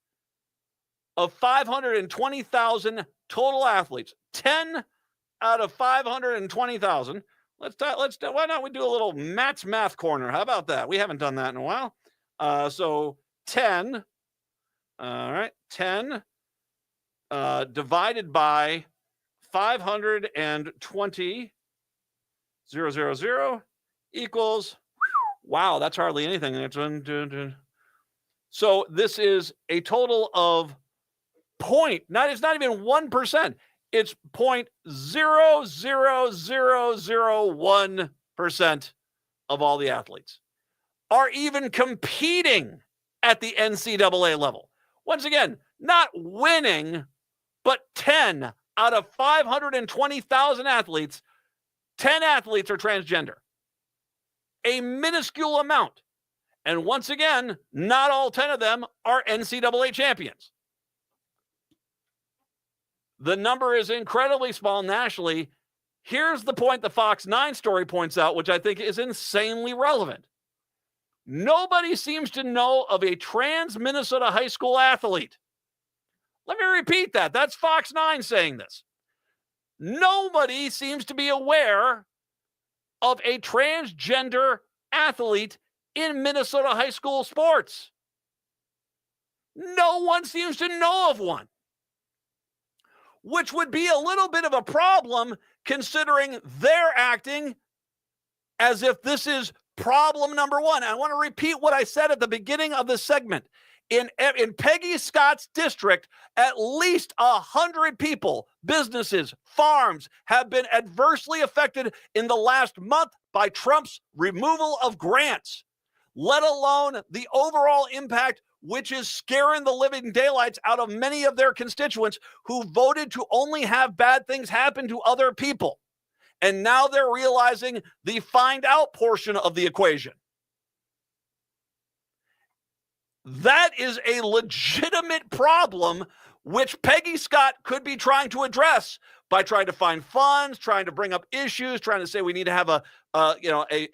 of 520,000 total athletes. 10 out of 520,000. Why not we do a little Matt's Math Corner? How about that? We haven't done that in a while. So 10. All right. 10 divided by 520,000 equals, wow, that's hardly anything. So this is a total of it's not even 1%. It's 0.00001% of all the athletes are even competing at the NCAA level. Once again, not winning, but 10 out of 520,000 athletes, 10 athletes are transgender. A minuscule amount. And once again, not all 10 of them are NCAA champions. The number is incredibly small nationally. Here's the point the Fox 9 story points out, which I think is insanely relevant. Nobody seems to know of a trans Minnesota high school athlete. Let me repeat that. That's Fox 9 saying this. Nobody seems to be aware of a transgender athlete in Minnesota high school sports. No one seems to know of one, which would be a little bit of a problem considering they're acting as if this is problem number one. I want to repeat what I said at the beginning of the segment. In Peggy Scott's district, at least 100 people, businesses, farms have been adversely affected in the last month by Trump's removal of grants, let alone the overall impact, which is scaring the living daylights out of many of their constituents who voted to only have bad things happen to other people. And now they're realizing the find out portion of the equation. That is a legitimate problem which Peggy Scott could be trying to address by trying to find funds, trying to bring up issues, trying to say we need to have a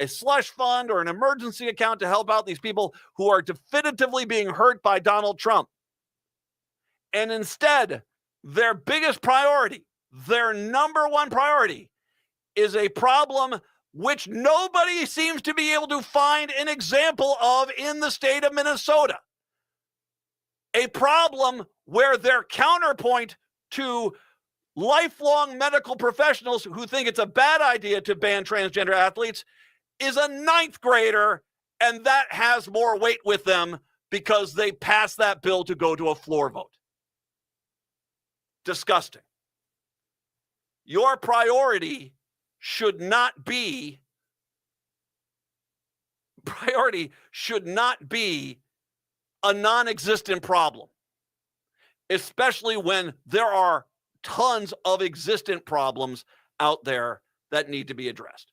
slush fund or an emergency account to help out these people who are definitively being hurt by Donald Trump. And instead, their biggest priority, their number one priority, is a problem which nobody seems to be able to find an example of in the state of Minnesota. A problem where their counterpoint to lifelong medical professionals who think it's a bad idea to ban transgender athletes is a 9th grader, and that has more weight with them because they passed that bill to go to a floor vote. Disgusting. Your priority should not be a non-existent problem, especially when there are tons of existent problems out there that need to be addressed.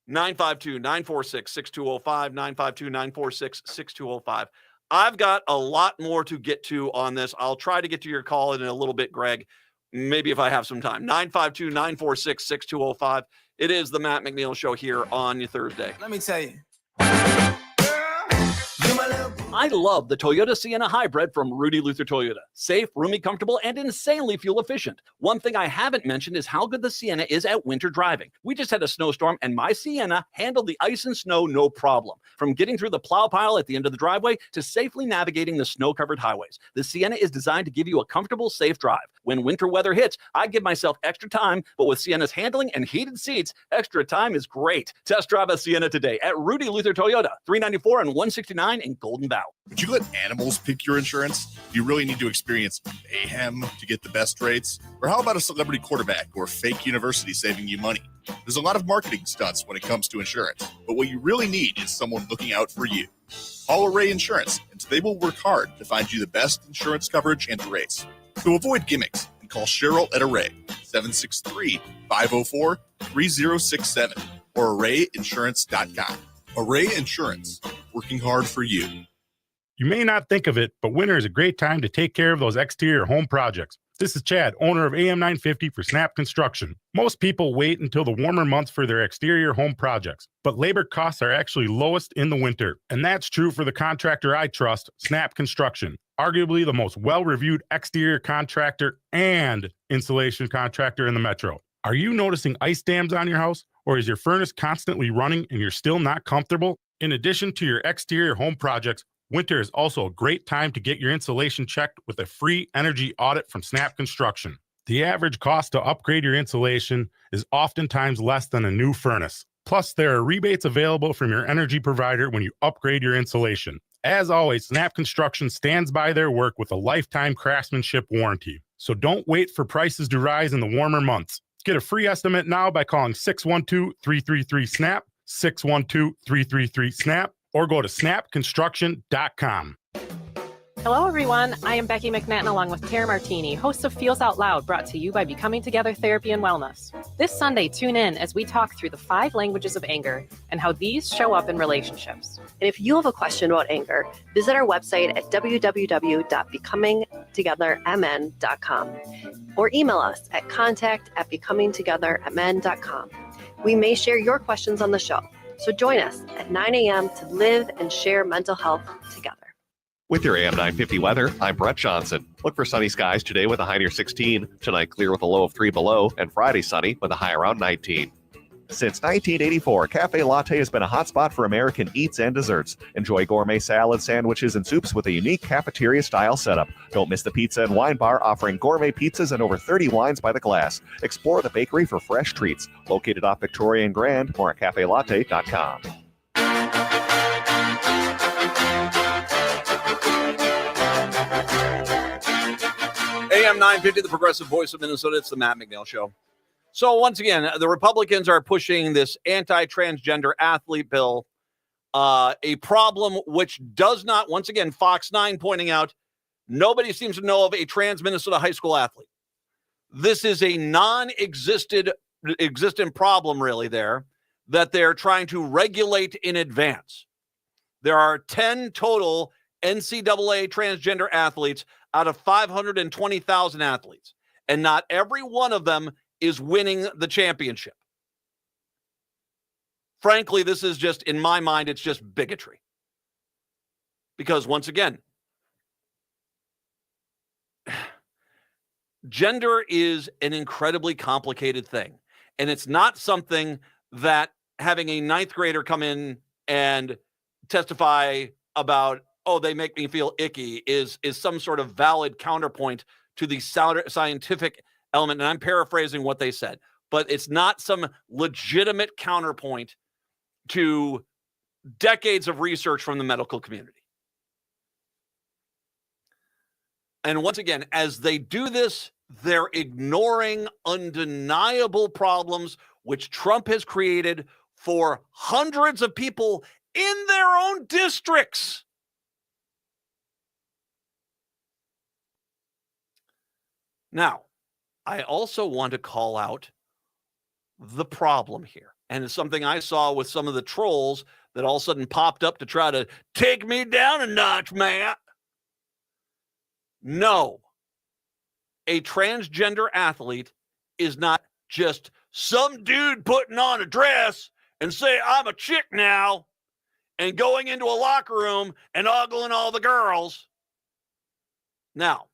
952-946-6205, 952-946-6205. I've got a lot more to get to on this. I'll try to get to your call in a little bit, Greg, maybe if I have some time. 952-946-6205. It is the Matt McNeil Show here on your Thursday. Let me tell you. I love the Toyota Sienna Hybrid from Rudy Luther Toyota. Safe, roomy, comfortable, and insanely fuel efficient. One thing I haven't mentioned is how good the Sienna is at winter driving. We just had a snowstorm, and my Sienna handled the ice and snow no problem. From getting through the plow pile at the end of the driveway to safely navigating the snow-covered highways, the Sienna is designed to give you a comfortable, safe drive. When winter weather hits, I give myself extra time, but with Sienna's handling and heated seats, extra time is great. Test drive a Sienna today at Rudy Luther Toyota, 394 and 169 in Golden Valley. Would you let animals pick your insurance? Do you really need to experience mayhem to get the best rates? Or how about a celebrity quarterback or fake university saving you money? There's a lot of marketing stunts when it comes to insurance, but what you really need is someone looking out for you. Call Array Insurance, and they will work hard to find you the best insurance coverage and rates. So avoid gimmicks and call Cheryl at Array, 763-504-3067 or arrayinsurance.com. Array Insurance, working hard for you. You may not think of it, but winter is a great time to take care of those exterior home projects. This is Chad, owner of AM 950 for Snap Construction. Most people wait until the warmer months for their exterior home projects, but labor costs are actually lowest in the winter. And that's true for the contractor I trust, Snap Construction, arguably the most well-reviewed exterior contractor and insulation contractor in the metro. Are you noticing ice dams on your house, or is your furnace constantly running and you're still not comfortable? In addition to your exterior home projects, winter is also a great time to get your insulation checked with a free energy audit from Snap Construction. The average cost to upgrade your insulation is oftentimes less than a new furnace. Plus, there are rebates available from your energy provider when you upgrade your insulation. As always, Snap Construction stands by their work with a lifetime craftsmanship warranty. So don't wait for prices to rise in the warmer months. Get a free estimate now by calling 612-333-SNAP, 612-333-SNAP, or go to snapconstruction.com. Hello, everyone. I am Becky McNeil along with Tara Martini, hosts of Feels Out Loud, brought to you by Becoming Together Therapy and Wellness. This Sunday, tune in as we talk through the 5 languages of anger and how these show up in relationships. And if you have a question about anger, visit our website at www.becomingtogethermn.com or email us at contact@becomingtogethermn.com. We may share your questions on the show, so join us at 9 a.m. to live and share mental health together. With your AM 950 weather, I'm Brett Johnson. Look for sunny skies today with a high near 16. Tonight, clear with a low of 3 below. And Friday, sunny with a high around 19. Since 1984, Cafe Latte has been a hotspot for American eats and desserts. Enjoy gourmet salads, sandwiches, and soups with a unique cafeteria-style setup. Don't miss the pizza and wine bar offering gourmet pizzas and over 30 wines by the glass. Explore the bakery for fresh treats. Located off Victoria and Grand, more at cafelatte.com. AM 950, the progressive voice of Minnesota. It's the Matt McNeil Show. So once again, the Republicans are pushing this anti-transgender athlete bill, a problem which does not, once again, Fox 9 pointing out, nobody seems to know of a trans Minnesota high school athlete. This is a non-existent problem really there that they're trying to regulate in advance. There are 10 total NCAA transgender athletes out of 520,000 athletes, and not every one of them is winning the championship. Frankly, this is just, in my mind, it's just bigotry. Because once again, gender is an incredibly complicated thing. And it's not something that having a 9th grader come in and testify about, oh, they make me feel icky, is some sort of valid counterpoint to the scientific element. And I'm paraphrasing what they said, but it's not some legitimate counterpoint to decades of research from the medical community. And once again, as they do this, they're ignoring undeniable problems which Trump has created for hundreds of people in their own districts. Now, I also want to call out the problem here. And it's something I saw with some of the trolls that all of a sudden popped up to try to take me down a notch, Matt. No. A transgender athlete is not just some dude putting on a dress and say, I'm a chick now, and going into a locker room and ogling all the girls. Now,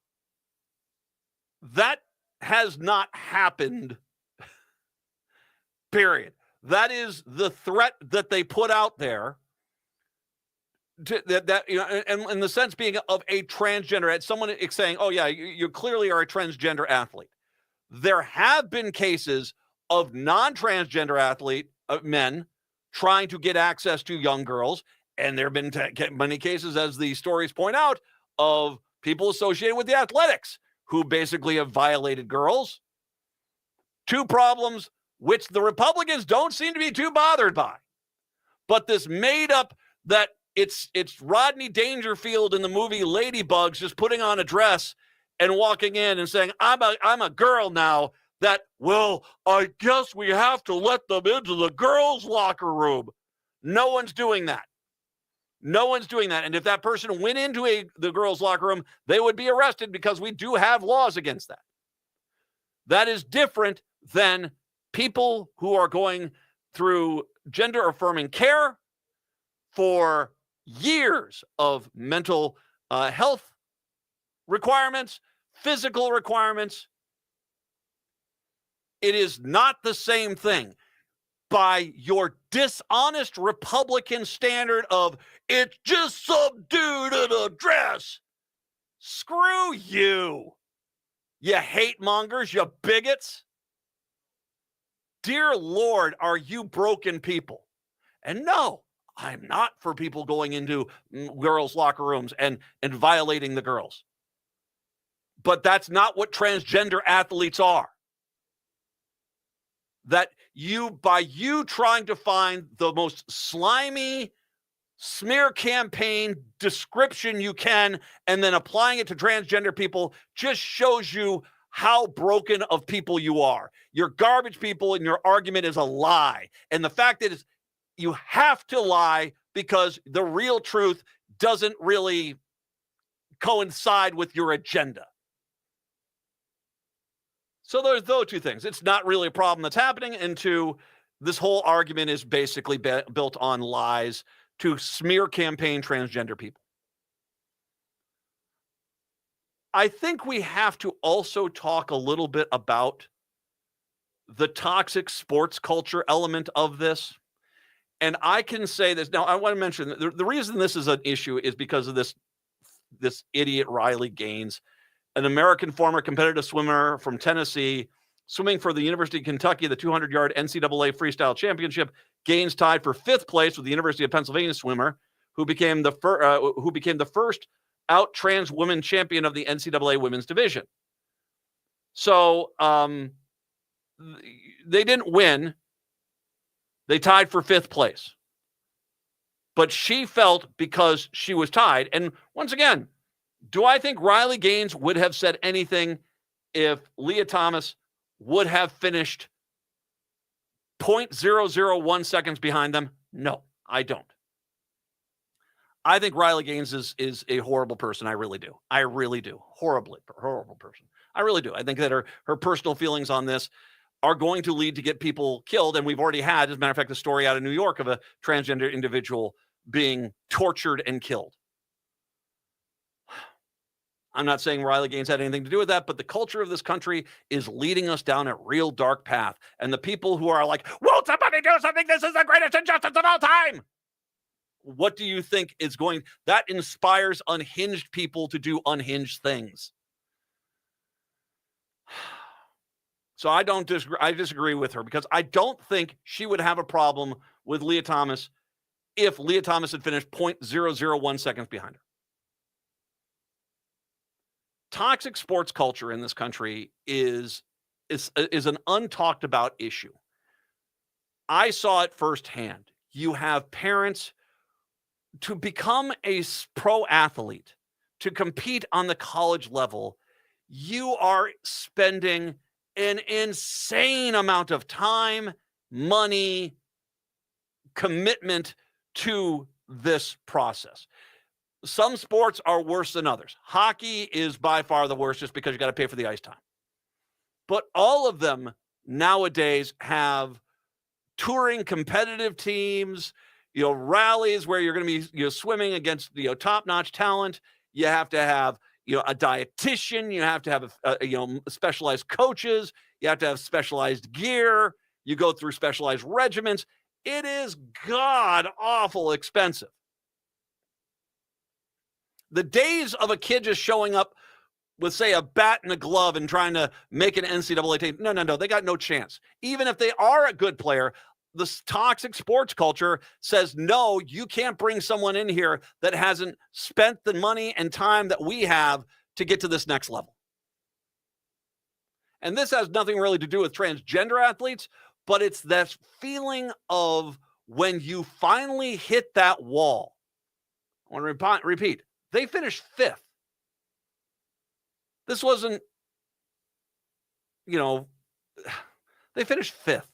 that has not happened, period. That is the threat that they put out there. That you know, and in the sense being of a transgender, someone saying, oh, yeah, you clearly are a transgender athlete. There have been cases of non-transgender men trying to get access to young girls. And there have been many cases, as the stories point out, of people associated with the athletics who basically have violated girls. Two problems which the Republicans don't seem to be too bothered by. But this made up that it's Rodney Dangerfield in the movie Ladybugs just putting on a dress and walking in and saying, I'm a girl now, that, well, I guess we have to let them into the girls' locker room. No one's doing that. No one's doing that. And if that person went into the girls' locker room, they would be arrested because we do have laws against that. That is different than people who are going through gender affirming care for years of mental health requirements, physical requirements. It is not the same thing. By your dishonest Republican standard of it's just some dude in a dress. Screw you. You hate mongers, you bigots. Dear Lord, are you broken people? And no, I'm not for people going into girls' locker rooms and violating the girls. But that's not what transgender athletes are. That by you trying to find the most slimy smear campaign description you can and then applying it to transgender people just shows you how broken of people you are. You're garbage people and your argument is a lie. And the fact is you have to lie because the real truth doesn't really coincide with your agenda. So there's those two things. It's not really a problem that's happening. And two, this whole argument is basically built on lies to smear campaign transgender people. I think we have to also talk a little bit about the toxic sports culture element of this. And I can say this. Now, I want to mention that the reason this is an issue is because of this idiot Riley Gaines, an American former competitive swimmer from Tennessee, swimming for the University of Kentucky, the 200-yard NCAA Freestyle Championship. Gaines tied for 5th place with the University of Pennsylvania swimmer, who became the first out trans women champion of the NCAA women's division. So they didn't win. They tied for 5th place. But she felt because she was tied. And once again, do I think Riley Gaines would have said anything if Leah Thomas would have finished 0.001 seconds behind them? No, I don't. I think Riley Gaines is a horrible person. I really do. I really do. Horrible person. I really do. I think that her personal feelings on this are going to lead to get people killed. And we've already had, as a matter of fact, a story out of New York of a transgender individual being tortured and killed. I'm not saying Riley Gaines had anything to do with that, but the culture of this country is leading us down a real dark path. And the people who are like, won't somebody do something? This is the greatest injustice of all time. What do you think is going? That inspires unhinged people to do unhinged things. So I disagree with her because I don't think she would have a problem with Leah Thomas if Leah Thomas had finished 0.001 seconds behind her. Toxic sports culture in this country is an untalked about issue. I saw it firsthand. You have parents to become a pro athlete, to compete on the college level. You are spending an insane amount of time, money, commitment to this process. Some sports are worse than others. Hockey is by far the worst just because you got to pay for the ice time. But all of them nowadays have touring competitive teams, rallies where you're going to be swimming against top-notch talent. You have to have a dietitian. You have to have specialized coaches. You have to have specialized gear. You go through specialized regimens. It is god-awful expensive. The days of a kid just showing up with, say, a bat and a glove and trying to make an NCAA team, no, they got no chance. Even if they are a good player, this toxic sports culture says, no, you can't bring someone in here that hasn't spent the money and time that we have to get to this next level. And this has nothing really to do with transgender athletes, but it's that feeling of when you finally hit that wall. I want to repeat. They finished 5th. This wasn't, they finished 5th.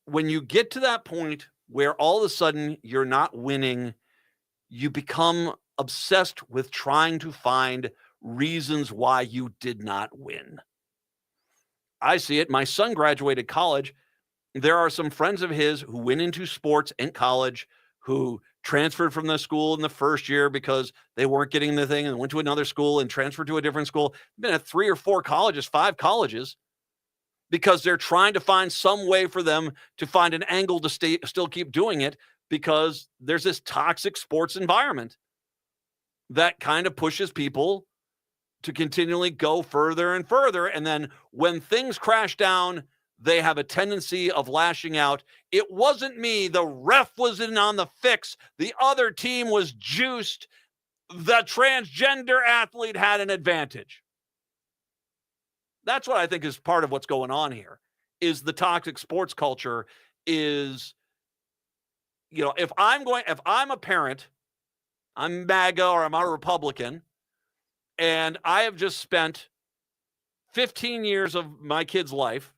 When you get to that point where all of a sudden you're not winning, you become obsessed with trying to find reasons why you did not win. I see it. My son graduated college. There are some friends of his who went into sports in college who transferred from the school in the first year because they weren't getting the thing and went to another school and transferred to a different school. Been at 3 or 4 colleges, 5 colleges, because they're trying to find some way for them to find an angle to still keep doing it, because there's this toxic sports environment that kind of pushes people to continually go further and further. And then when things crash down, they have a tendency of lashing out. It wasn't me. The ref was in on the fix. The other team was juiced. The transgender athlete had an advantage. That's what I think is part of what's going on here, is the toxic sports culture is, if I'm a parent, I'm MAGA or I'm a Republican, and I have just spent 15 years of my kid's life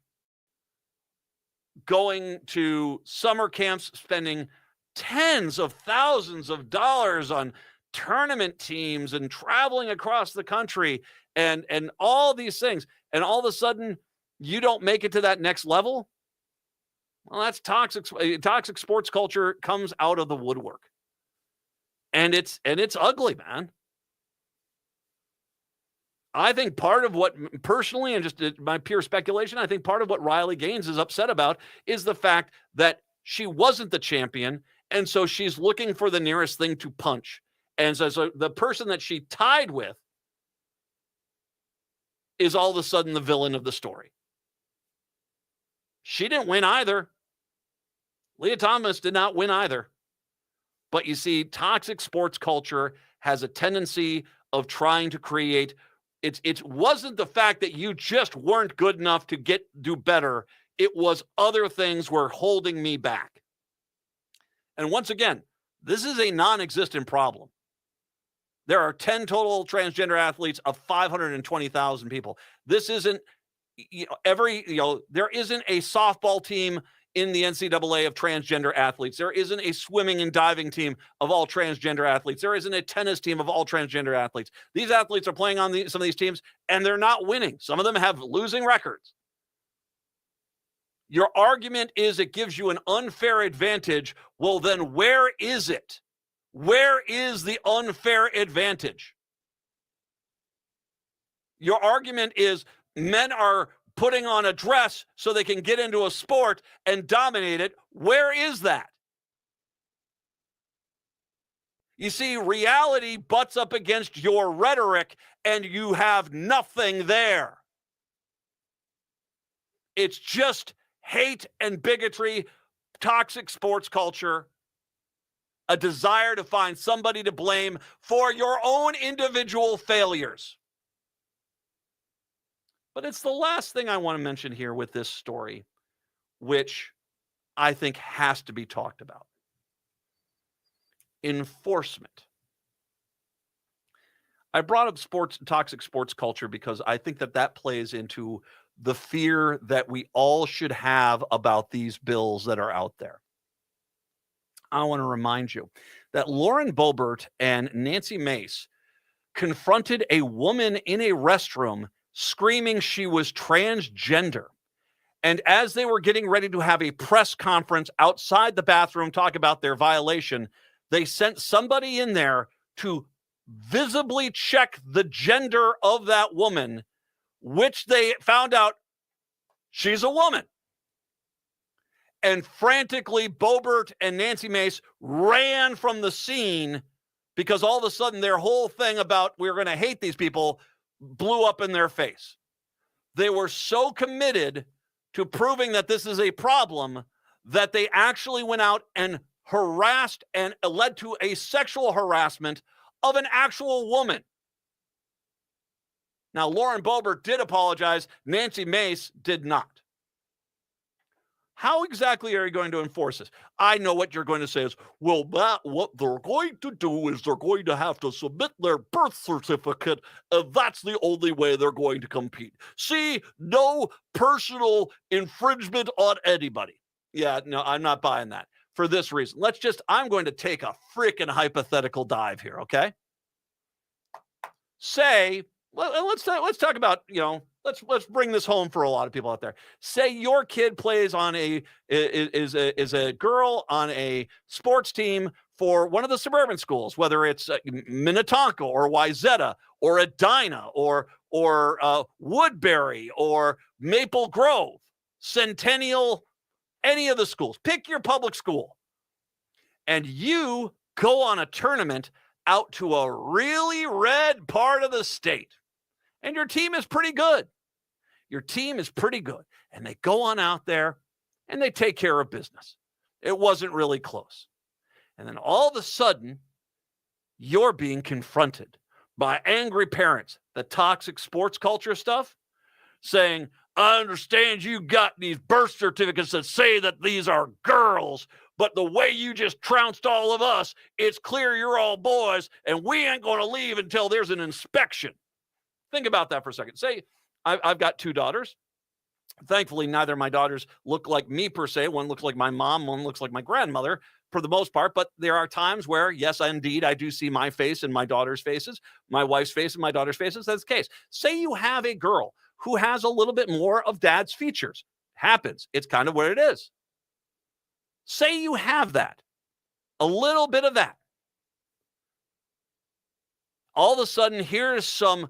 going to summer camps, spending tens of thousands of dollars on tournament teams and traveling across the country and all these things. And all of a sudden you don't make it to that next level. Well, that's toxic. Toxic sports culture comes out of the woodwork. And it's ugly, man. I think part of what, personally, and just my pure speculation, I think part of what Riley Gaines is upset about is the fact that she wasn't the champion, and so she's looking for the nearest thing to punch. And so the person that she tied with is all of a sudden the villain of the story. She didn't win either. Leah Thomas did not win either. But you see, toxic sports culture has a tendency of trying to create. It wasn't the fact that you just weren't good enough to do better. It was other things were holding me back. And once again, this is a non-existent problem. There are 10 total transgender athletes of 520,000 people. This isn't, there isn't a softball team in the NCAA of transgender athletes. There isn't a swimming and diving team of all transgender athletes. There isn't a tennis team of all transgender athletes. These athletes are playing on some of these teams, and they're not winning. Some of them have losing records. Your argument is it gives you an unfair advantage. Well, then where is it? Where is the unfair advantage? Your argument is men are putting on a dress so they can get into a sport and dominate it. Where is that? You see, reality butts up against your rhetoric, and you have nothing there. It's just hate and bigotry, toxic sports culture, a desire to find somebody to blame for your own individual failures. But it's the last thing I want to mention here with this story, which I think has to be talked about. Enforcement. I brought up toxic sports culture because I think that plays into the fear that we all should have about these bills that are out there. I want to remind you that Lauren Boebert and Nancy Mace confronted a woman in a restroom screaming she was transgender. And as they were getting ready to have a press conference outside the bathroom, talk about their violation, they sent somebody in there to visibly check the gender of that woman, which they found out she's a woman. And frantically, Boebert and Nancy Mace ran from the scene because all of a sudden their whole thing about we're going to hate these people blew up in their face. They were so committed to proving that this is a problem that they actually went out and harassed and led to a sexual harassment of an actual woman. Now, Lauren Boebert did apologize. Nancy Mace did not. How exactly are you going to enforce this? I know what you're going to say is, well, Matt, what they're going to do is they're going to have to submit their birth certificate, and that's the only way they're going to compete. See, no personal infringement on anybody. Yeah, no, I'm not buying that for this reason. I'm going to take a freaking hypothetical dive here, okay? say, let's talk about, let's bring this home for a lot of people out there. Say your kid plays on is a girl on a sports team for one of the suburban schools, whether it's Minnetonka or Wayzata or Edina or Woodbury or Maple Grove, Centennial, any of the schools. Pick your public school. And you go on a tournament out to a really red part of the state. And your team is pretty good. Your team is pretty good. And they go on out there and they take care of business. It wasn't really close. And then all of a sudden, you're being confronted by angry parents, the toxic sports culture stuff, saying, I understand you got these birth certificates that say that these are girls, but the way you just trounced all of us, it's clear you're all boys, and we ain't going to leave until there's an inspection. Think about that for a second. Say, I've got 2 daughters. Thankfully, neither of my daughters look like me per se. One looks like my mom, one looks like my grandmother for the most part. But there are times where, yes, indeed, I do see my face and my daughter's faces, my wife's face and my daughter's faces. That's the case. Say you have a girl who has a little bit more of dad's features. Happens. It's kind of what it is. Say you have that, a little bit of that. All of a sudden, here's some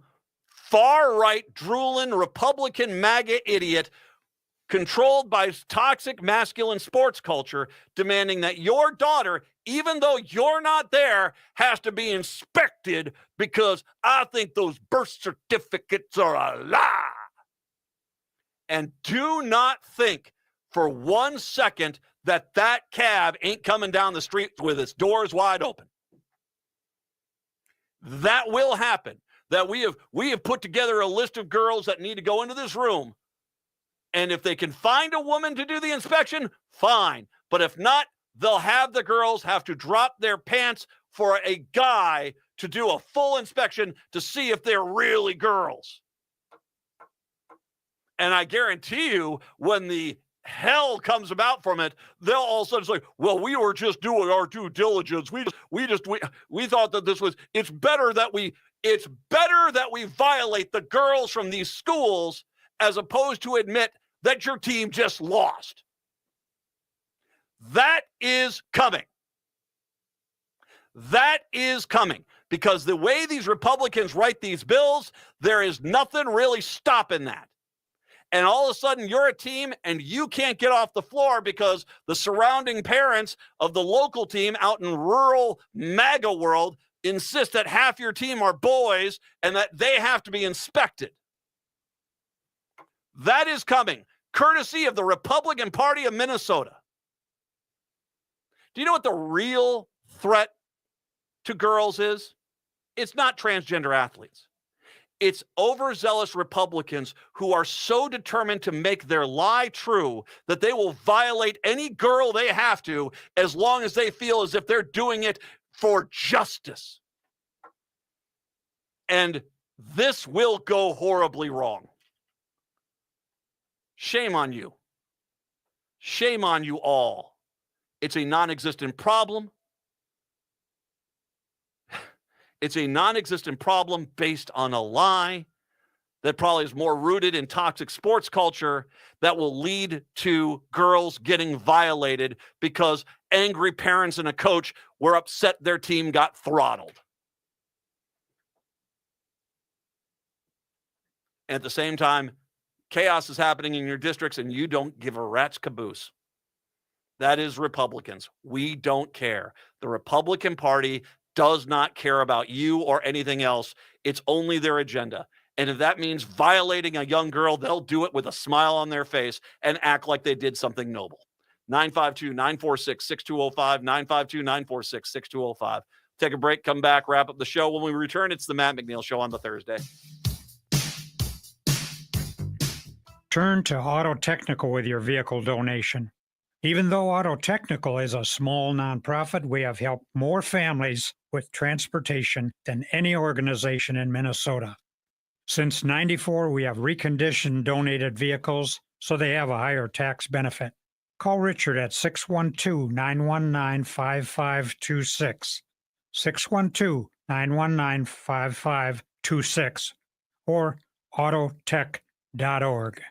far-right, drooling, Republican MAGA idiot controlled by toxic masculine sports culture demanding that your daughter, even though you're not there, has to be inspected because I think those birth certificates are a lie. And do not think for 1 second that cab ain't coming down the street with its doors wide open. That will happen. That we have put together a list of girls that need to go into this room. And if they can find a woman to do the inspection, fine. But if not, they'll have the girls have to drop their pants for a guy to do a full inspection to see if they're really girls. And I guarantee you, when the hell comes about from it, they'll all of a sudden say, well, we were just doing our due diligence. We thought that this was, it's better that we violate the girls from these schools as opposed to admit that your team just lost. That is coming. That is coming. Because the way these Republicans write these bills, there is nothing really stopping that. And all of a sudden, you're a team and you can't get off the floor because the surrounding parents of the local team out in rural MAGA world insist that half your team are boys and that they have to be inspected. That is coming, courtesy of the Republican Party of Minnesota. Do you know what the real threat to girls is? It's not transgender athletes. It's overzealous Republicans who are so determined to make their lie true that they will violate any girl they have to as long as they feel as if they're doing it for justice. And this will go horribly wrong. Shame on you. Shame on you all. It's a non-existent problem. It's a non-existent problem based on a lie that probably is more rooted in toxic sports culture that will lead to girls getting violated because angry parents and a coach were upset their team got throttled. At the same time, chaos is happening in your districts and you don't give a rat's caboose. That is Republicans. We don't care. The Republican Party does not care about you or anything else. It's only their agenda. And if that means violating a young girl, they'll do it with a smile on their face and act like they did something noble. 952-946-6205, 952-946-6205. Take a break, come back, wrap up the show. When we return, it's the Matt McNeil Show on the Thursday. Turn to Auto Technical with your vehicle donation. Even though Auto Technical is a small nonprofit, we have helped more families with transportation than any organization in Minnesota. Since '94, we have reconditioned donated vehicles so they have a higher tax benefit. Call Richard at 612-919-5526. 612-919-5526. 888-888-2626 or autotech.org.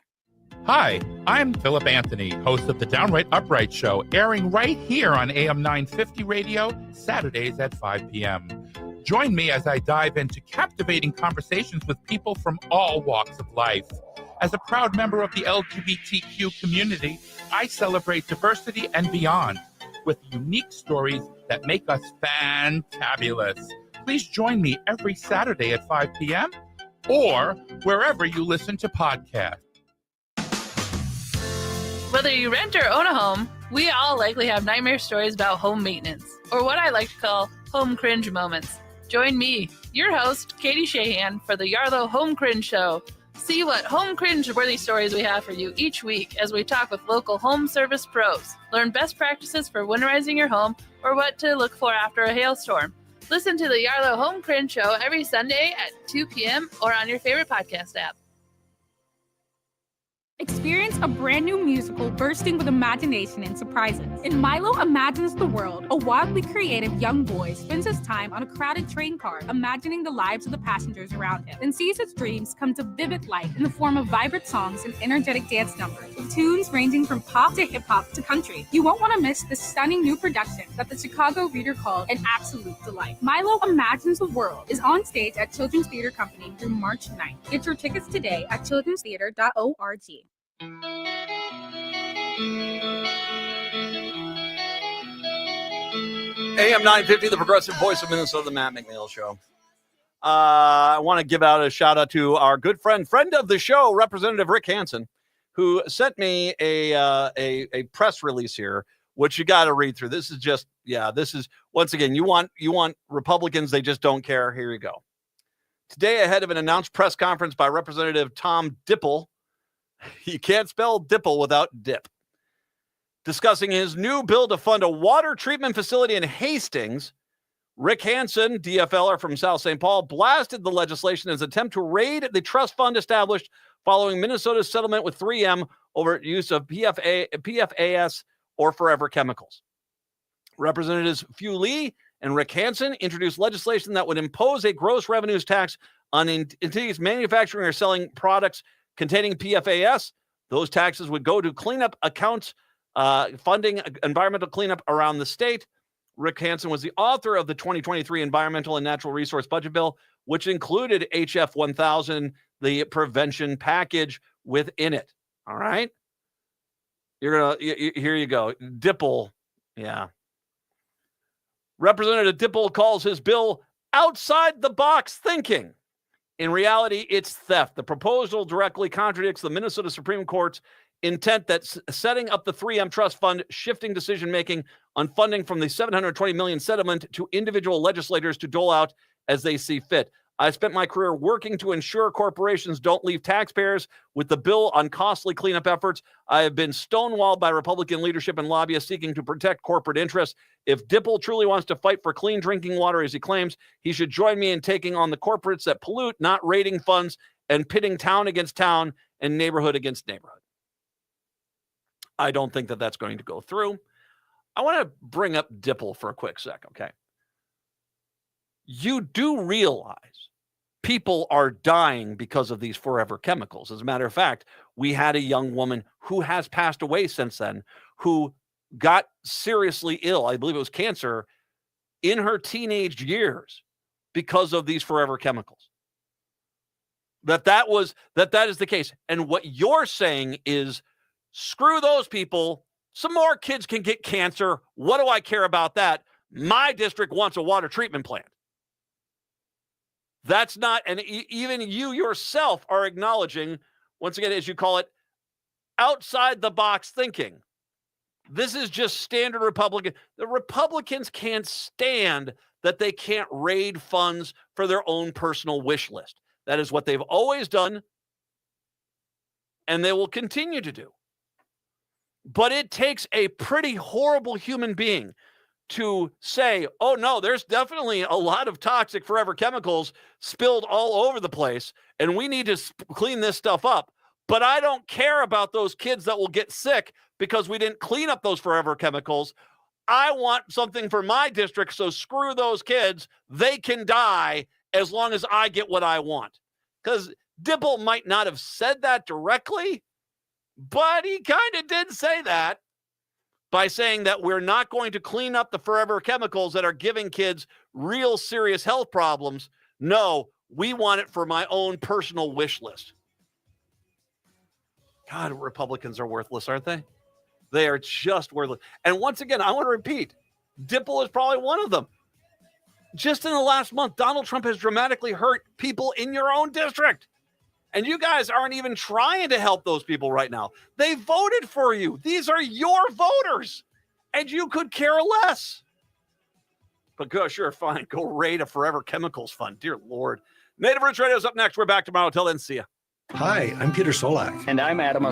Hi, I'm Philip Anthony, host of the Downright Upright Show, airing right here on AM 950 radio, Saturdays at 5 p.m. Join me as I dive into captivating conversations with people from all walks of life. As a proud member of the LGBTQ community, I celebrate diversity and beyond with unique stories that make us fantabulous. Please join me every Saturday at 5 p.m. or wherever you listen to podcasts. Whether you rent or own a home, we all likely have nightmare stories about home maintenance, or what I like to call home cringe moments. Join me, your host, Katie Shahan, for the Yarlow Home Cringe Show. See what home cringe-worthy stories we have for you each week as we talk with local home service pros. Learn best practices for winterizing your home or what to look for after a hailstorm. Listen to the Yarlow Home Cringe Show every Sunday at 2 p.m. or on your favorite podcast app. Experience a brand new musical bursting with imagination and surprises. In Milo Imagines the World, a wildly creative young boy spends his time on a crowded train car, imagining the lives of the passengers around him, and sees his dreams come to vivid life in the form of vibrant songs and energetic dance numbers, with tunes ranging from pop to hip-hop to country. You won't want to miss this stunning new production that the Chicago Reader called an absolute delight. Milo Imagines the World is on stage at Children's Theater Company through March 9th. Get your tickets today at childrenstheater.org. AM 950, the progressive voice of Minnesota, the Matt McNeil Show. I want to give out a shout out to our good friend of the show, Representative Rick Hansen, who sent me a press release here, which you got to read through. This is just, this is, once again, you want Republicans, they just don't care. Here you go. Today, ahead of an announced press conference by Representative Tom Dipple, you can't spell Dipple without dip, discussing his new bill to fund a water treatment facility in Hastings, Rick Hansen, DFLer from South St. Paul, blasted the legislation as an attempt to raid the trust fund established following Minnesota's settlement with 3M over use of PFAS or forever chemicals. Representatives Phu Lee and Rick Hansen introduced legislation that would impose a gross revenues tax on entities manufacturing or selling products containing PFAS. Those taxes would go to cleanup accounts, funding environmental cleanup around the state. Rick Hansen was the author of the 2023 Environmental and Natural Resource Budget Bill, which included HF 1000, the prevention package within it. All right. Here you go. Dipple. Yeah. Representative Dipple calls his bill outside the box thinking. In reality, it's theft. The proposal directly contradicts the Minnesota Supreme Court's intent that setting up the 3M Trust Fund, shifting decision-making on funding from the $720 million settlement to individual legislators to dole out as they see fit. I spent my career working to ensure corporations don't leave taxpayers with the bill on costly cleanup efforts. I have been stonewalled by Republican leadership and lobbyists seeking to protect corporate interests. If Dipple truly wants to fight for clean drinking water, as he claims, he should join me in taking on the corporates that pollute, not raiding funds and pitting town against town and neighborhood against neighborhood. I don't think that that's going to go through. I want to bring up Dipple for a quick sec, okay? You do realize people are dying because of these forever chemicals. As a matter of fact, we had a young woman who has passed away since then, who got seriously ill, I believe it was cancer, in her teenage years because of these forever chemicals. That is the case. And what you're saying is, screw those people. Some more kids can get cancer. What do I care about that? My district wants a water treatment plant. That's not, and even you yourself are acknowledging, once again, as you call it, outside the box thinking. This is just standard Republican. The Republicans can't stand that they can't raid funds for their own personal wish list. That is what they've always done, and they will continue to do. But it takes a pretty horrible human being to say, oh, no, there's definitely a lot of toxic forever chemicals spilled all over the place, and we need to clean this stuff up. But I don't care about those kids that will get sick because we didn't clean up those forever chemicals. I want something for my district, so screw those kids. They can die, as long as I get what I want. Because Dipple might not have said that directly, but he kind of did say that by saying that we're not going to clean up the forever chemicals that are giving kids real serious health problems. No, we want it for my own personal wish list. God, Republicans are worthless, aren't they? They are just worthless. And once again, I want to repeat, Dipple is probably one of them. Just in the last month, Donald Trump has dramatically hurt people in your own district. And you guys aren't even trying to help those people right now. They voted for you. These are your voters. And you could care less. But go, sure, fine. Go raid a Forever Chemicals fund. Dear Lord. Native Roots Radio is up next. We're back tomorrow. Till then, see ya. Hi, I'm Peter Solak. And I'm Adam